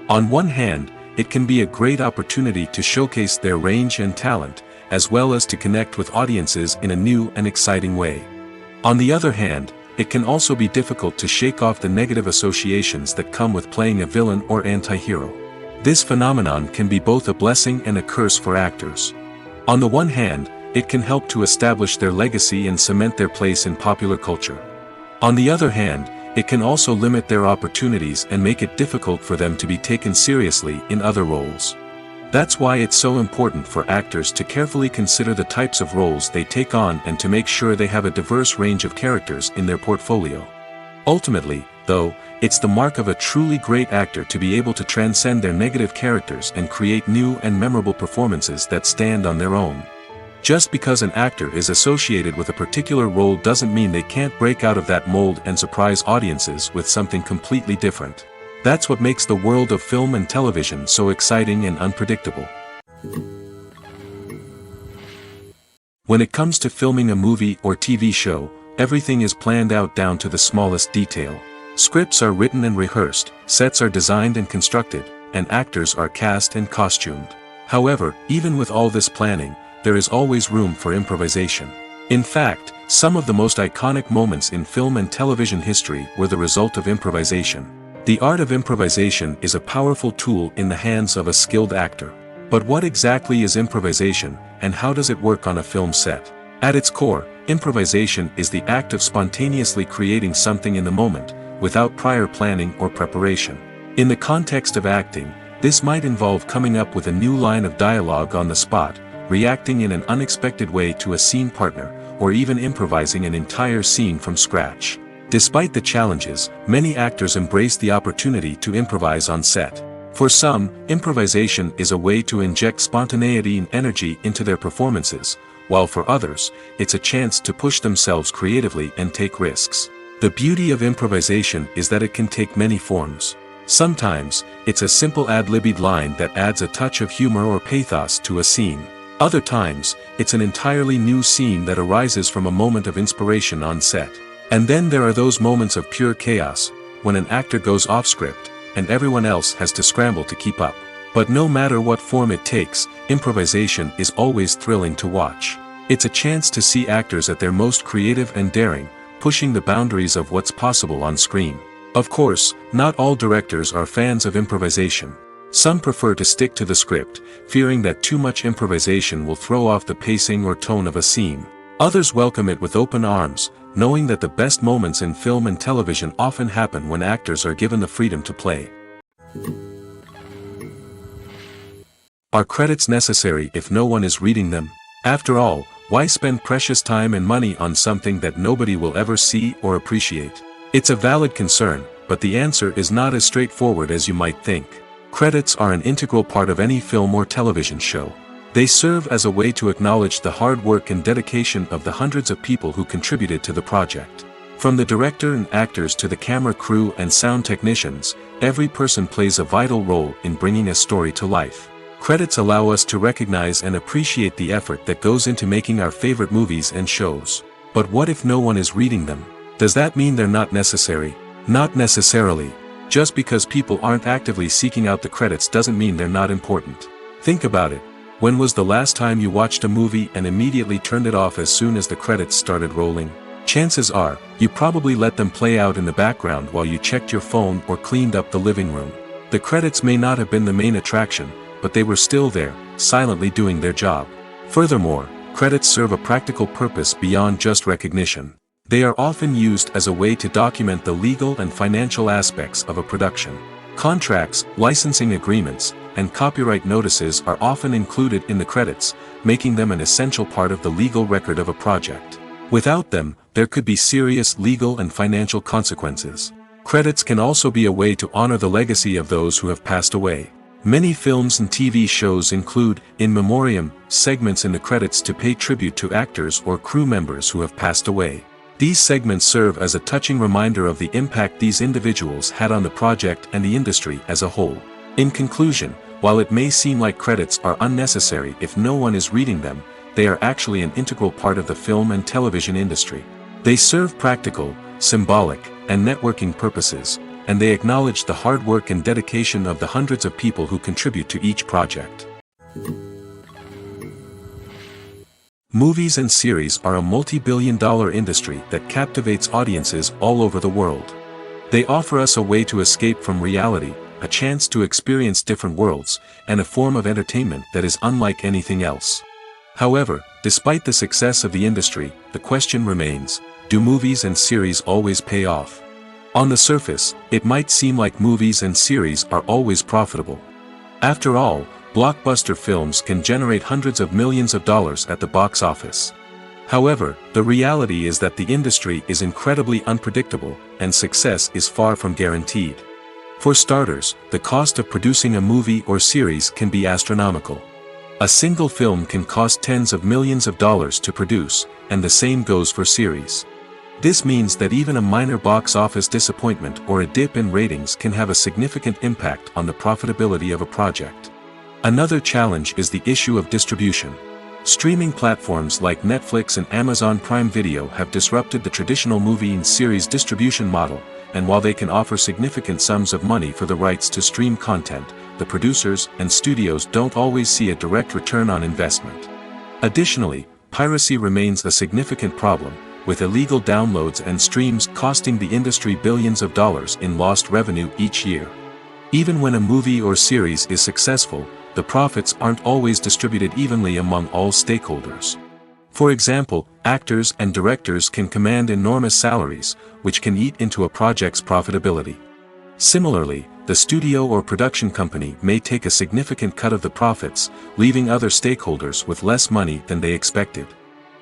On one hand, it can be a great opportunity to showcase their range and talent, as well as to connect with audiences in a new and exciting way. On the other hand, it can also be difficult to shake off the negative associations that come with playing a villain or anti-hero. This phenomenon can be both a blessing and a curse for actors. On the one hand, it can help to establish their legacy and cement their place in popular culture. On the other hand, it can also limit their opportunities and make it difficult for them to be taken seriously in other roles. That's why it's so important for actors to carefully consider the types of roles they take on and to make sure they have a diverse range of characters in their portfolio. Ultimately, though, it's the mark of a truly great actor to be able to transcend their negative characters and create new and memorable performances that stand on their own. Just because an actor is associated with a particular role doesn't mean they can't break out of that mold and surprise audiences with something completely different. That's what makes the world of film and television so exciting and unpredictable. When it comes to filming a movie or TV show, everything is planned out down to the smallest detail. Scripts are written and rehearsed, sets are designed and constructed, and actors are cast and costumed. However, even with all this planning, there is always room for improvisation. In fact, some of the most iconic moments in film and television history were the result of improvisation. The art of improvisation is a powerful tool in the hands of a skilled actor. But what exactly is improvisation, and how does it work on a film set? At its core, improvisation is the act of spontaneously creating something in the moment, without prior planning or preparation. In the context of acting, this might involve coming up with a new line of dialogue on the spot, reacting in an unexpected way to a scene partner, or even improvising an entire scene from scratch. Despite the challenges, many actors embrace the opportunity to improvise on set. For some, improvisation is a way to inject spontaneity and energy into their performances, while for others, it's a chance to push themselves creatively and take risks. The beauty of improvisation is that it can take many forms. Sometimes, it's a simple ad-libbed line that adds a touch of humor or pathos to a scene. Other times, it's an entirely new scene that arises from a moment of inspiration on set. And then there are those moments of pure chaos, when an actor goes off script, and everyone else has to scramble to keep up. But no matter what form it takes, improvisation is always thrilling to watch. It's a chance to see actors at their most creative and daring, pushing the boundaries of what's possible on screen. Of course, not all directors are fans of improvisation. Some prefer to stick to the script, fearing that too much improvisation will throw off the pacing or tone of a scene. Others welcome it with open arms, knowing that the best moments in film and television often happen when actors are given the freedom to play. Are credits necessary if no one is reading them? After all, why spend precious time and money on something that nobody will ever see or appreciate? It's a valid concern, but the answer is not as straightforward as you might think. Credits are an integral part of any film or television show. They serve as a way to acknowledge the hard work and dedication of the hundreds of people who contributed to the project. From the director and actors to the camera crew and sound technicians, every person plays a vital role in bringing a story to life. Credits allow us to recognize and appreciate the effort that goes into making our favorite movies and shows. But what if no one is reading them? Does that mean they're not necessary? Not necessarily. Just because people aren't actively seeking out the credits doesn't mean they're not important. Think about it. When was the last time you watched a movie and immediately turned it off as soon as the credits started rolling? Chances are, you probably let them play out in the background while you checked your phone or cleaned up the living room. The credits may not have been the main attraction, but they were still there, silently doing their job. Furthermore, credits serve a practical purpose beyond just recognition. They are often used as a way to document the legal and financial aspects of a production. Contracts, licensing agreements, and copyright notices are often included in the credits, making them an essential part of the legal record of a project. Without them, there could be serious legal and financial consequences. Credits can also be a way to honor the legacy of those who have passed away. Many films and TV shows include, in memoriam, segments in the credits to pay tribute to actors or crew members who have passed away. These segments serve as a touching reminder of the impact these individuals had on the project and the industry as a whole. In conclusion, while it may seem like credits are unnecessary if no one is reading them, they are actually an integral part of the film and television industry. They serve practical, symbolic, and networking purposes, and they acknowledge the hard work and dedication of the hundreds of people who contribute to each project. Movies and series are a multi-billion-dollar industry that captivates audiences all over the world. They offer us a way to escape from reality, a chance to experience different worlds, and a form of entertainment that is unlike anything else. However, despite the success of the industry, the question remains, do movies and series always pay off? On the surface, it might seem like movies and series are always profitable. After all, blockbuster films can generate hundreds of millions of dollars at the box office. However, the reality is that the industry is incredibly unpredictable, and success is far from guaranteed. For starters, the cost of producing a movie or series can be astronomical. A single film can cost tens of millions of dollars to produce, and the same goes for series. This means that even a minor box office disappointment or a dip in ratings can have a significant impact on the profitability of a project. Another challenge is the issue of distribution. Streaming platforms like Netflix and Amazon Prime Video have disrupted the traditional movie and series distribution model, and while they can offer significant sums of money for the rights to stream content, the producers and studios don't always see a direct return on investment. Additionally, piracy remains a significant problem, with illegal downloads and streams costing the industry billions of dollars in lost revenue each year. Even when a movie or series is successful, the profits aren't always distributed evenly among all stakeholders. For example, actors and directors can command enormous salaries, which can eat into a project's profitability. Similarly, the studio or production company may take a significant cut of the profits, leaving other stakeholders with less money than they expected.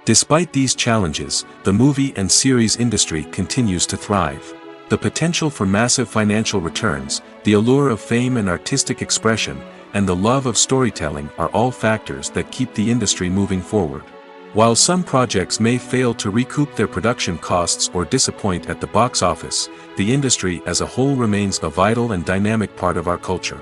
Despite these challenges, the movie and series industry continues to thrive. The potential for massive financial returns, the allure of fame and artistic expression, and the love of storytelling are all factors that keep the industry moving forward. While some projects may fail to recoup their production costs or disappoint at the box office, the industry as a whole remains a vital and dynamic part of our culture.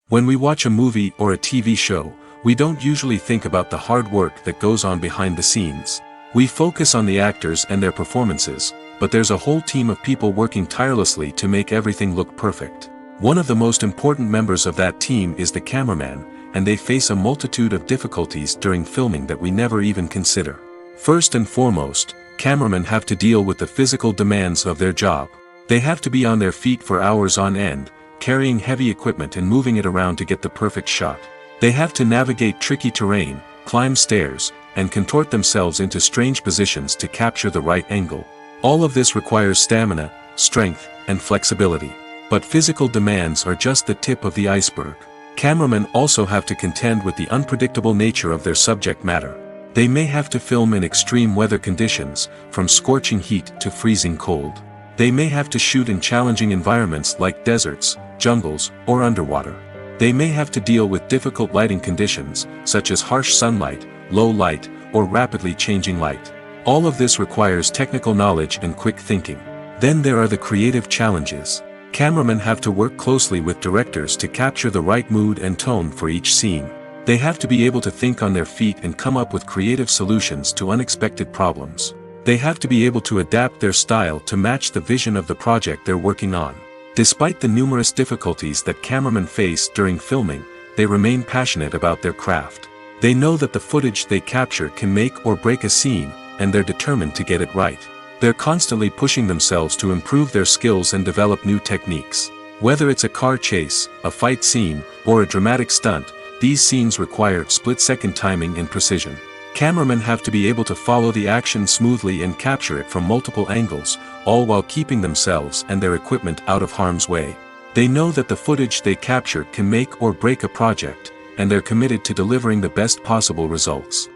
When we watch a movie or a TV show, we don't usually think about the hard work that goes on behind the scenes. We focus on the actors and their performances, but there's a whole team of people working tirelessly to make everything look perfect. One of the most important members of that team is the cameraman, and they face a multitude of difficulties during filming that we never even consider. First and foremost, cameramen have to deal with the physical demands of their job. They have to be on their feet for hours on end, carrying heavy equipment and moving it around to get the perfect shot. They have to navigate tricky terrain, climb stairs, and contort themselves into strange positions to capture the right angle. All of this requires stamina, strength, and flexibility. But physical demands are just the tip of the iceberg. Cameramen also have to contend with the unpredictable nature of their subject matter. They may have to film in extreme weather conditions, from scorching heat to freezing cold. They may have to shoot in challenging environments like deserts, jungles, or underwater. They may have to deal with difficult lighting conditions, such as harsh sunlight, low light, or rapidly changing light. All of this requires technical knowledge and quick thinking. Then there are the creative challenges. Cameramen have to work closely with directors to capture the right mood and tone for each scene. They have to be able to think on their feet and come up with creative solutions to unexpected problems. They have to be able to adapt their style to match the vision of the project they're working on. Despite the numerous difficulties that cameramen face during filming, they remain passionate about their craft. They know that the footage they capture can make or break a scene, and they're determined to get it right. They're constantly pushing themselves to improve their skills and develop new techniques. Whether it's a car chase, a fight scene, or a dramatic stunt, these scenes require split-second timing and precision. Cameramen have to be able to follow the action smoothly and capture it from multiple angles, all while keeping themselves and their equipment out of harm's way. They know that the footage they capture can make or break a project, and they're committed to delivering the best possible results.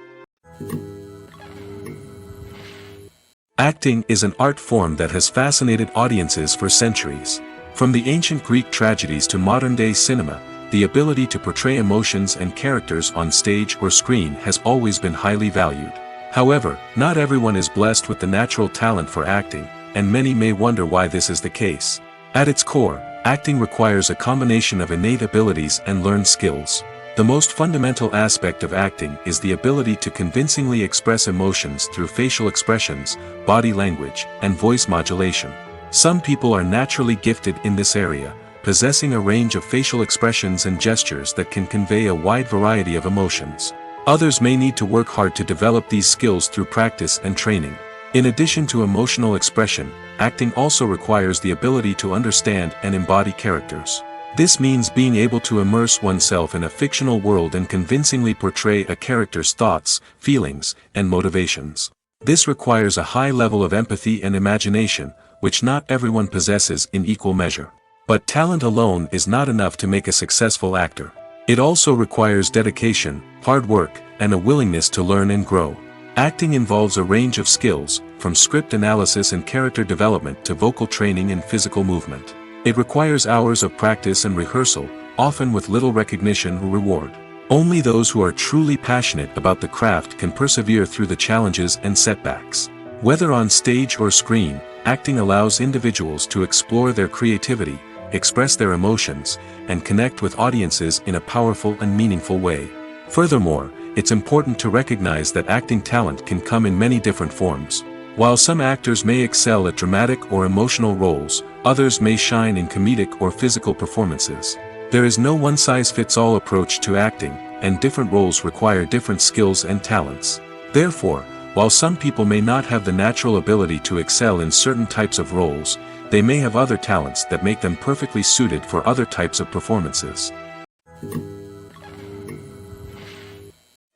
Acting is an art form that has fascinated audiences for centuries. From the ancient Greek tragedies to modern-day cinema, the ability to portray emotions and characters on stage or screen has always been highly valued. However, not everyone is blessed with the natural talent for acting, and many may wonder why this is the case. At its core, acting requires a combination of innate abilities and learned skills. The most fundamental aspect of acting is the ability to convincingly express emotions through facial expressions, body language, and voice modulation. Some people are naturally gifted in this area, possessing a range of facial expressions and gestures that can convey a wide variety of emotions. Others may need to work hard to develop these skills through practice and training. In addition to emotional expression, acting also requires the ability to understand and embody characters. This means being able to immerse oneself in a fictional world and convincingly portray a character's thoughts, feelings, and motivations. This requires a high level of empathy and imagination, which not everyone possesses in equal measure. But talent alone is not enough to make a successful actor. It also requires dedication, hard work, and a willingness to learn and grow. Acting involves a range of skills, from script analysis and character development to vocal training and physical movement. It requires hours of practice and rehearsal, often with little recognition or reward. Only those who are truly passionate about the craft can persevere through the challenges and setbacks. Whether on stage or screen, acting allows individuals to explore their creativity, express their emotions, and connect with audiences in a powerful and meaningful way. Furthermore, it's important to recognize that acting talent can come in many different forms. While some actors may excel at dramatic or emotional roles, others may shine in comedic or physical performances. There is no one-size-fits-all approach to acting, and different roles require different skills and talents. Therefore, while some people may not have the natural ability to excel in certain types of roles, they may have other talents that make them perfectly suited for other types of performances.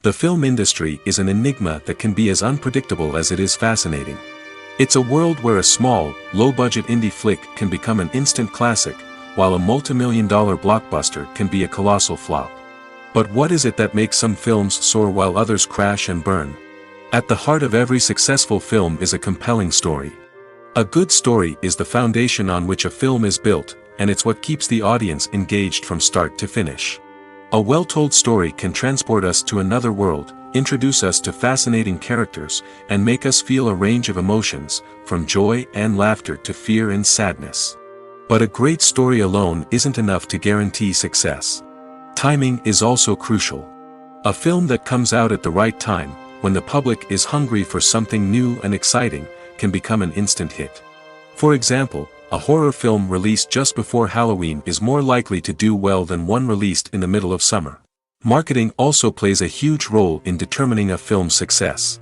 The film industry is an enigma that can be as unpredictable as it is fascinating. It's a world where a small, low-budget indie flick can become an instant classic, while a multi-million-dollar blockbuster can be a colossal flop. But what is it that makes some films soar while others crash and burn? At the heart of every successful film is a compelling story. A good story is the foundation on which a film is built, and it's what keeps the audience engaged from start to finish. A well-told story can transport us to another world, introduce us to fascinating characters, and make us feel a range of emotions, from joy and laughter to fear and sadness. But a great story alone isn't enough to guarantee success. Timing is also crucial. A film that comes out at the right time, when the public is hungry for something new and exciting, can become an instant hit. For example, a horror film released just before Halloween is more likely to do well than one released in the middle of summer. Marketing also plays a huge role in determining a film's success.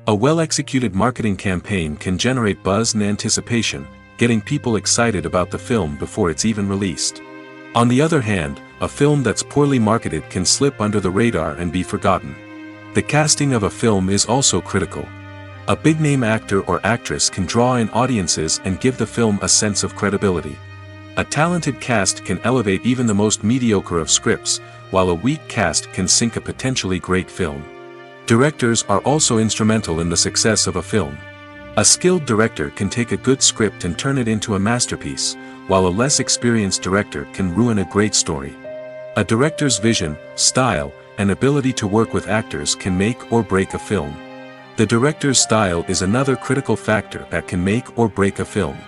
A well-executed marketing campaign can generate buzz and anticipation, getting people excited about the film before it's even released. On the other hand, a film that's poorly marketed can slip under the radar and be forgotten. The casting of a film is also critical. A big-name actor or actress can draw in audiences and give the film a sense of credibility. A talented cast can elevate even the most mediocre of scripts, while a weak cast can sink a potentially great film. Directors are also instrumental in the success of a film. A skilled director can take a good script and turn it into a masterpiece, while a less experienced director can ruin a great story. A director's vision, style, and ability to work with actors can make or break a film. The director's style is another critical factor that can make or break a film.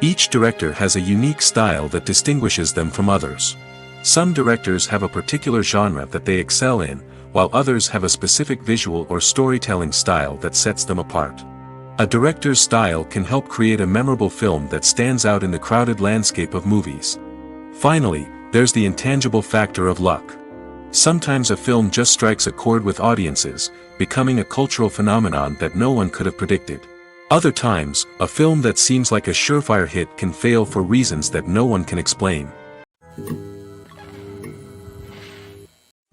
Each director has a unique style that distinguishes them from others. Some directors have a particular genre that they excel in, while others have a specific visual or storytelling style that sets them apart. A director's style can help create a memorable film that stands out in the crowded landscape of movies. Finally, there's the intangible factor of luck. Sometimes a film just strikes a chord with audiences, becoming a cultural phenomenon that no one could have predicted. Other times, a film that seems like a surefire hit can fail for reasons that no one can explain.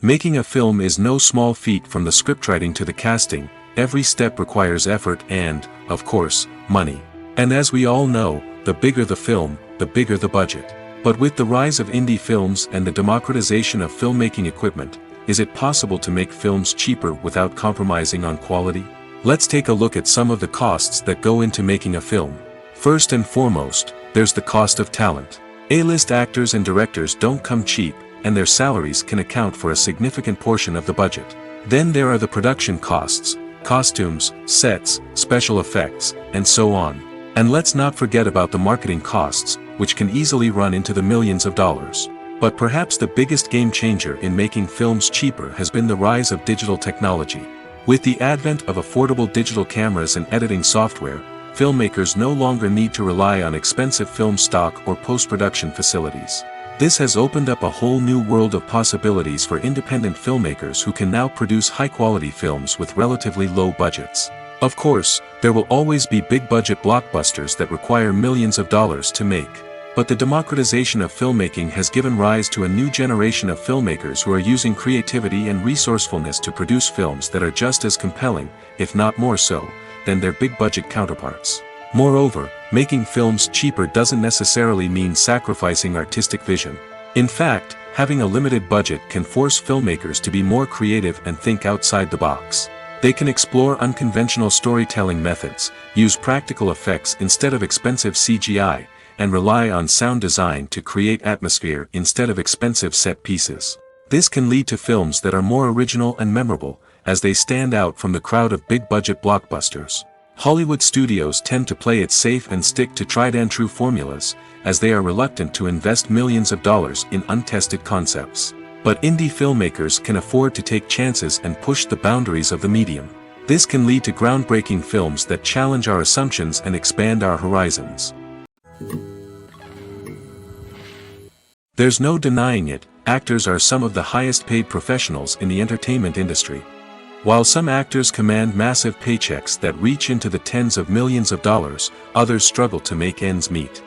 Making a film is no small feat. From the scriptwriting to the casting, every step requires effort and, of course, money. And as we all know, the bigger the film, the bigger the budget. But with the rise of indie films and the democratization of filmmaking equipment, is it possible to make films cheaper without compromising on quality? Let's take a look at some of the costs that go into making a film. First and foremost, there's the cost of talent. A-list actors and directors don't come cheap, and their salaries can account for a significant portion of the budget. Then there are the production costs, costumes, sets, special effects, and so on. And let's not forget about the marketing costs, which can easily run into the millions of dollars. But perhaps the biggest game changer in making films cheaper has been the rise of digital technology. With the advent of affordable digital cameras and editing software, filmmakers no longer need to rely on expensive film stock or post-production facilities. This has opened up a whole new world of possibilities for independent filmmakers who can now produce high-quality films with relatively low budgets. Of course, there will always be big-budget blockbusters that require millions of dollars to make. But the democratization of filmmaking has given rise to a new generation of filmmakers who are using creativity and resourcefulness to produce films that are just as compelling, if not more so, than their big-budget counterparts. Moreover, making films cheaper doesn't necessarily mean sacrificing artistic vision. In fact, having a limited budget can force filmmakers to be more creative and think outside the box. They can explore unconventional storytelling methods, use practical effects instead of expensive CGI, and rely on sound design to create atmosphere instead of expensive set pieces. This can lead to films that are more original and memorable, as they stand out from the crowd of big-budget blockbusters. Hollywood studios tend to play it safe and stick to tried-and-true formulas, as they are reluctant to invest millions of dollars in untested concepts. But indie filmmakers can afford to take chances and push the boundaries of the medium. This can lead to groundbreaking films that challenge our assumptions and expand our horizons. There's no denying it, actors are some of the highest-paid professionals in the entertainment industry. While some actors command massive paychecks that reach into the tens of millions of dollars, others struggle to make ends meet.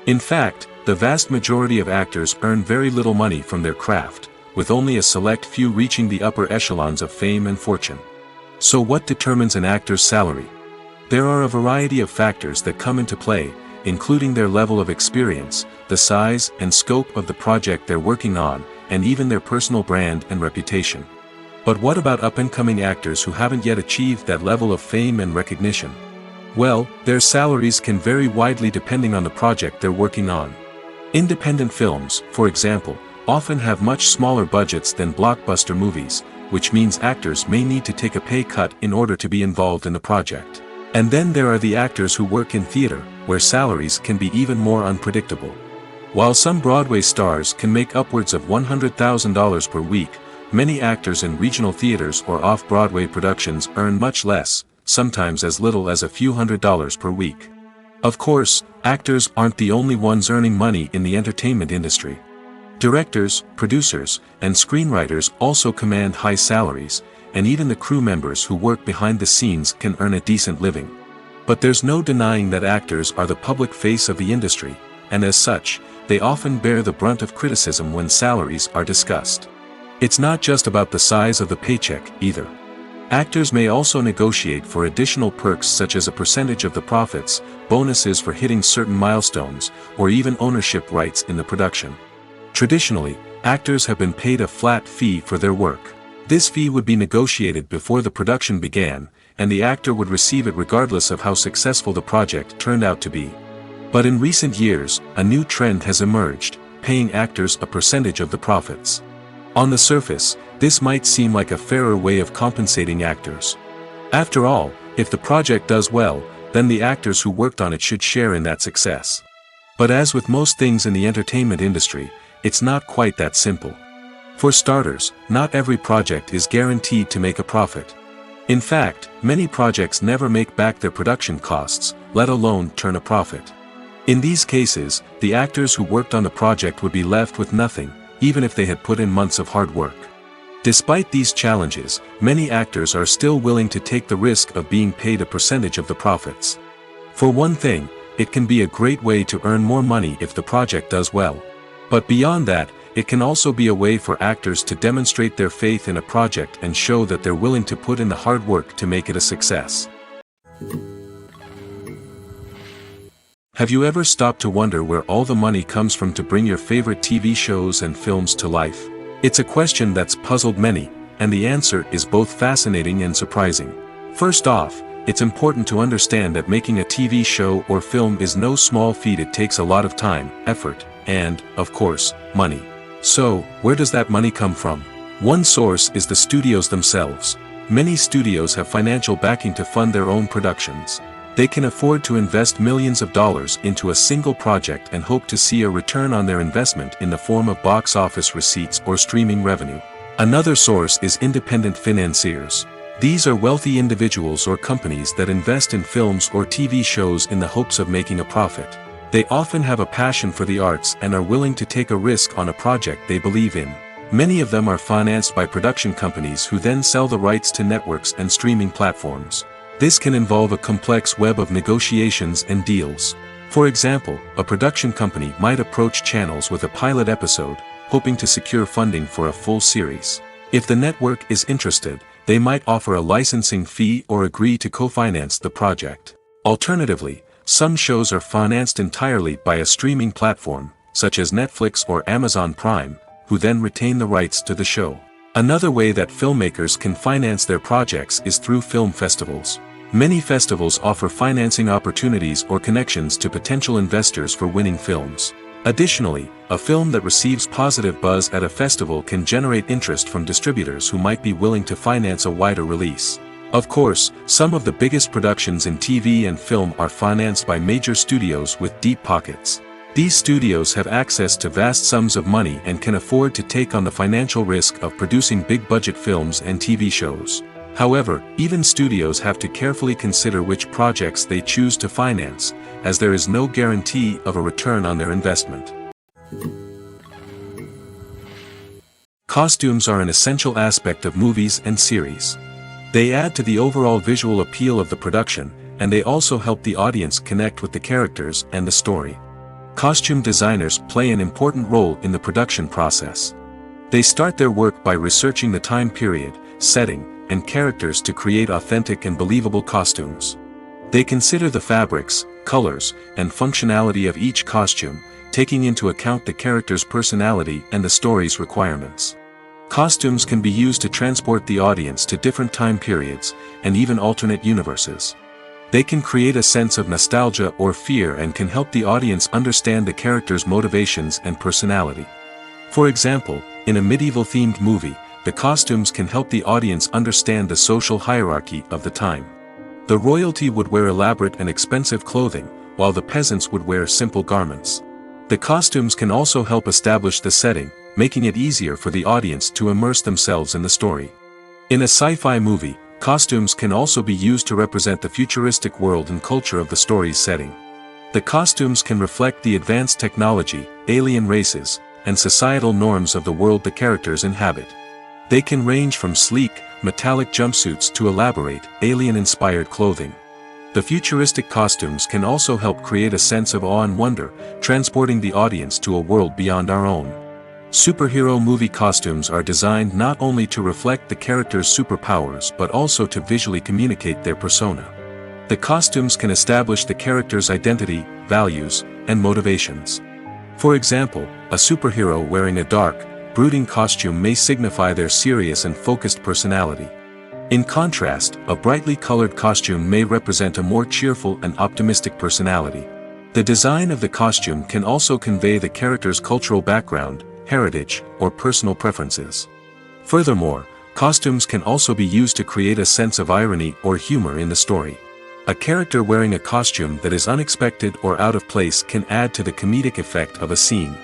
In fact, the vast majority of actors earn very little money from their craft, with only a select few reaching the upper echelons of fame and fortune. So what determines an actor's salary? There are a variety of factors that come into play, including their level of experience, the size and scope of the project they're working on, and even their personal brand and reputation. But what about up-and-coming actors who haven't yet achieved that level of fame and recognition? Well, their salaries can vary widely depending on the project they're working on. Independent films, for example, often have much smaller budgets than blockbuster movies, which means actors may need to take a pay cut in order to be involved in the project. And then there are the actors who work in theater, where salaries can be even more unpredictable. While some Broadway stars can make upwards of $100,000 per week, many actors in regional theaters or off-Broadway productions earn much less, sometimes as little as a few $100s per week. Of course, actors aren't the only ones earning money in the entertainment industry. Directors, producers, and screenwriters also command high salaries, and even the crew members who work behind the scenes can earn a decent living. But there's no denying that actors are the public face of the industry, and as such, they often bear the brunt of criticism when salaries are discussed. It's not just about the size of the paycheck, either. Actors may also negotiate for additional perks such as a percentage of the profits, bonuses for hitting certain milestones, or even ownership rights in the production. Traditionally, actors have been paid a flat fee for their work. This fee would be negotiated before the production began, and the actor would receive it regardless of how successful the project turned out to be. But in recent years, a new trend has emerged, paying actors a percentage of the profits. On the surface, this might seem like a fairer way of compensating actors. After all, if the project does well, then the actors who worked on it should share in that success. But as with most things in the entertainment industry, it's not quite that simple. For starters, not every project is guaranteed to make a profit. In fact, many projects never make back their production costs, let alone turn a profit. In these cases, the actors who worked on the project would be left with nothing, even if they had put in months of hard work. Despite these challenges, many actors are still willing to take the risk of being paid a percentage of the profits. For one thing, it can be a great way to earn more money if the project does well. But beyond that, it can also be a way for actors to demonstrate their faith in a project and show that they're willing to put in the hard work to make it a success. Have you ever stopped to wonder where all the money comes from to bring your favorite TV shows and films to life? It's a question that's puzzled many, and the answer is both fascinating and surprising. First off, it's important to understand that making a TV show or film is no small feat. It takes a lot of time, effort, and, of course, money. So, where does that money come from? One source is the studios themselves. Many studios have financial backing to fund their own productions. They can afford to invest millions of dollars into a single project and hope to see a return on their investment in the form of box office receipts or streaming revenue. Another source is independent financiers. These are wealthy individuals or companies that invest in films or TV shows in the hopes of making a profit. They often have a passion for the arts and are willing to take a risk on a project they believe in. Many of them are financed by production companies who then sell the rights to networks and streaming platforms. This can involve a complex web of negotiations and deals. For example, a production company might approach channels with a pilot episode, hoping to secure funding for a full series. If the network is interested, they might offer a licensing fee or agree to co-finance the project. Alternatively, some shows are financed entirely by a streaming platform, such as Netflix or Amazon Prime, who then retain the rights to the show. Another way that filmmakers can finance their projects is through film festivals. Many festivals offer financing opportunities or connections to potential investors for winning films. Additionally, a film that receives positive buzz at a festival can generate interest from distributors who might be willing to finance a wider release. Of course, some of the biggest productions in TV and film are financed by major studios with deep pockets. These studios have access to vast sums of money and can afford to take on the financial risk of producing big-budget films and TV shows. However, even studios have to carefully consider which projects they choose to finance, as there is no guarantee of a return on their investment. Costumes are an essential aspect of movies and series. They add to the overall visual appeal of the production, and they also help the audience connect with the characters and the story. Costume designers play an important role in the production process. They start their work by researching the time period, setting, and characters to create authentic and believable costumes. They consider the fabrics, colors, and functionality of each costume, taking into account the character's personality and the story's requirements. Costumes can be used to transport the audience to different time periods, and even alternate universes. They can create a sense of nostalgia or fear and can help the audience understand the character's motivations and personality. For example, in a medieval-themed movie, the costumes can help the audience understand the social hierarchy of the time. The royalty would wear elaborate and expensive clothing, while the peasants would wear simple garments. The costumes can also help establish the setting, making it easier for the audience to immerse themselves in the story. In a sci-fi movie, costumes can also be used to represent the futuristic world and culture of the story's setting. The costumes can reflect the advanced technology, alien races, and societal norms of the world the characters inhabit. They can range from sleek, metallic jumpsuits to elaborate, alien-inspired clothing. The futuristic costumes can also help create a sense of awe and wonder, transporting the audience to a world beyond our own. Superhero movie costumes are designed not only to reflect the character's superpowers but also to visually communicate their persona. The costumes can establish the character's identity, values, and motivations. For example, a superhero wearing a dark, brooding costume may signify their serious and focused personality. In contrast, a brightly colored costume may represent a more cheerful and optimistic personality. The design of the costume can also convey the character's cultural background, heritage, or personal preferences. Furthermore, costumes can also be used to create a sense of irony or humor in the story. A character wearing a costume that is unexpected or out of place can add to the comedic effect of a scene.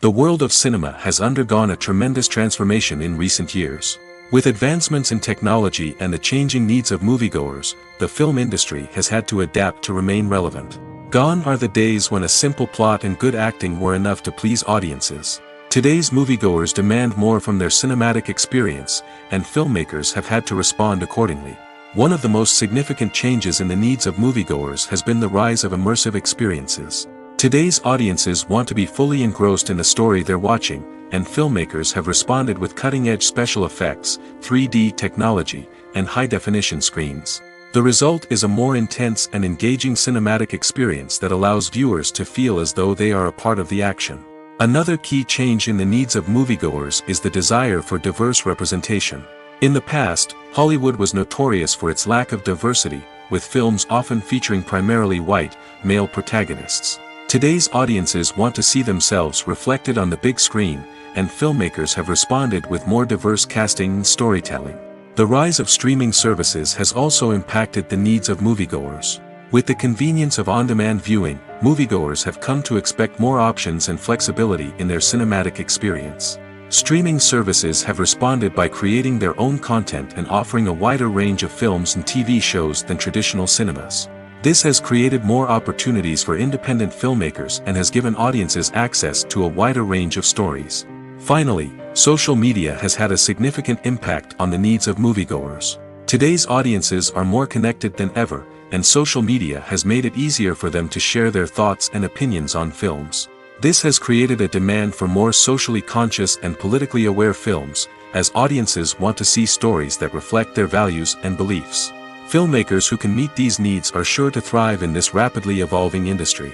The world of cinema has undergone a tremendous transformation in recent years. With advancements in technology and the changing needs of moviegoers, the film industry has had to adapt to remain relevant. Gone are the days when a simple plot and good acting were enough to please audiences. Today's moviegoers demand more from their cinematic experience, and filmmakers have had to respond accordingly. One of the most significant changes in the needs of moviegoers has been the rise of immersive experiences. Today's audiences want to be fully engrossed in the story they're watching, and filmmakers have responded with cutting-edge special effects, 3D technology, and high-definition screens. The result is a more intense and engaging cinematic experience that allows viewers to feel as though they are a part of the action. Another key change in the needs of moviegoers is the desire for diverse representation. In the past, Hollywood was notorious for its lack of diversity, with films often featuring primarily white, male protagonists. Today's audiences want to see themselves reflected on the big screen, and filmmakers have responded with more diverse casting and storytelling. The rise of streaming services has also impacted the needs of moviegoers. With the convenience of on-demand viewing, moviegoers have come to expect more options and flexibility in their cinematic experience. Streaming services have responded by creating their own content and offering a wider range of films and TV shows than traditional cinemas. This has created more opportunities for independent filmmakers and has given audiences access to a wider range of stories. Finally, social media has had a significant impact on the needs of moviegoers. Today's audiences are more connected than ever, and social media has made it easier for them to share their thoughts and opinions on films. This has created a demand for more socially conscious and politically aware films, as audiences want to see stories that reflect their values and beliefs. Filmmakers who can meet these needs are sure to thrive in this rapidly evolving industry.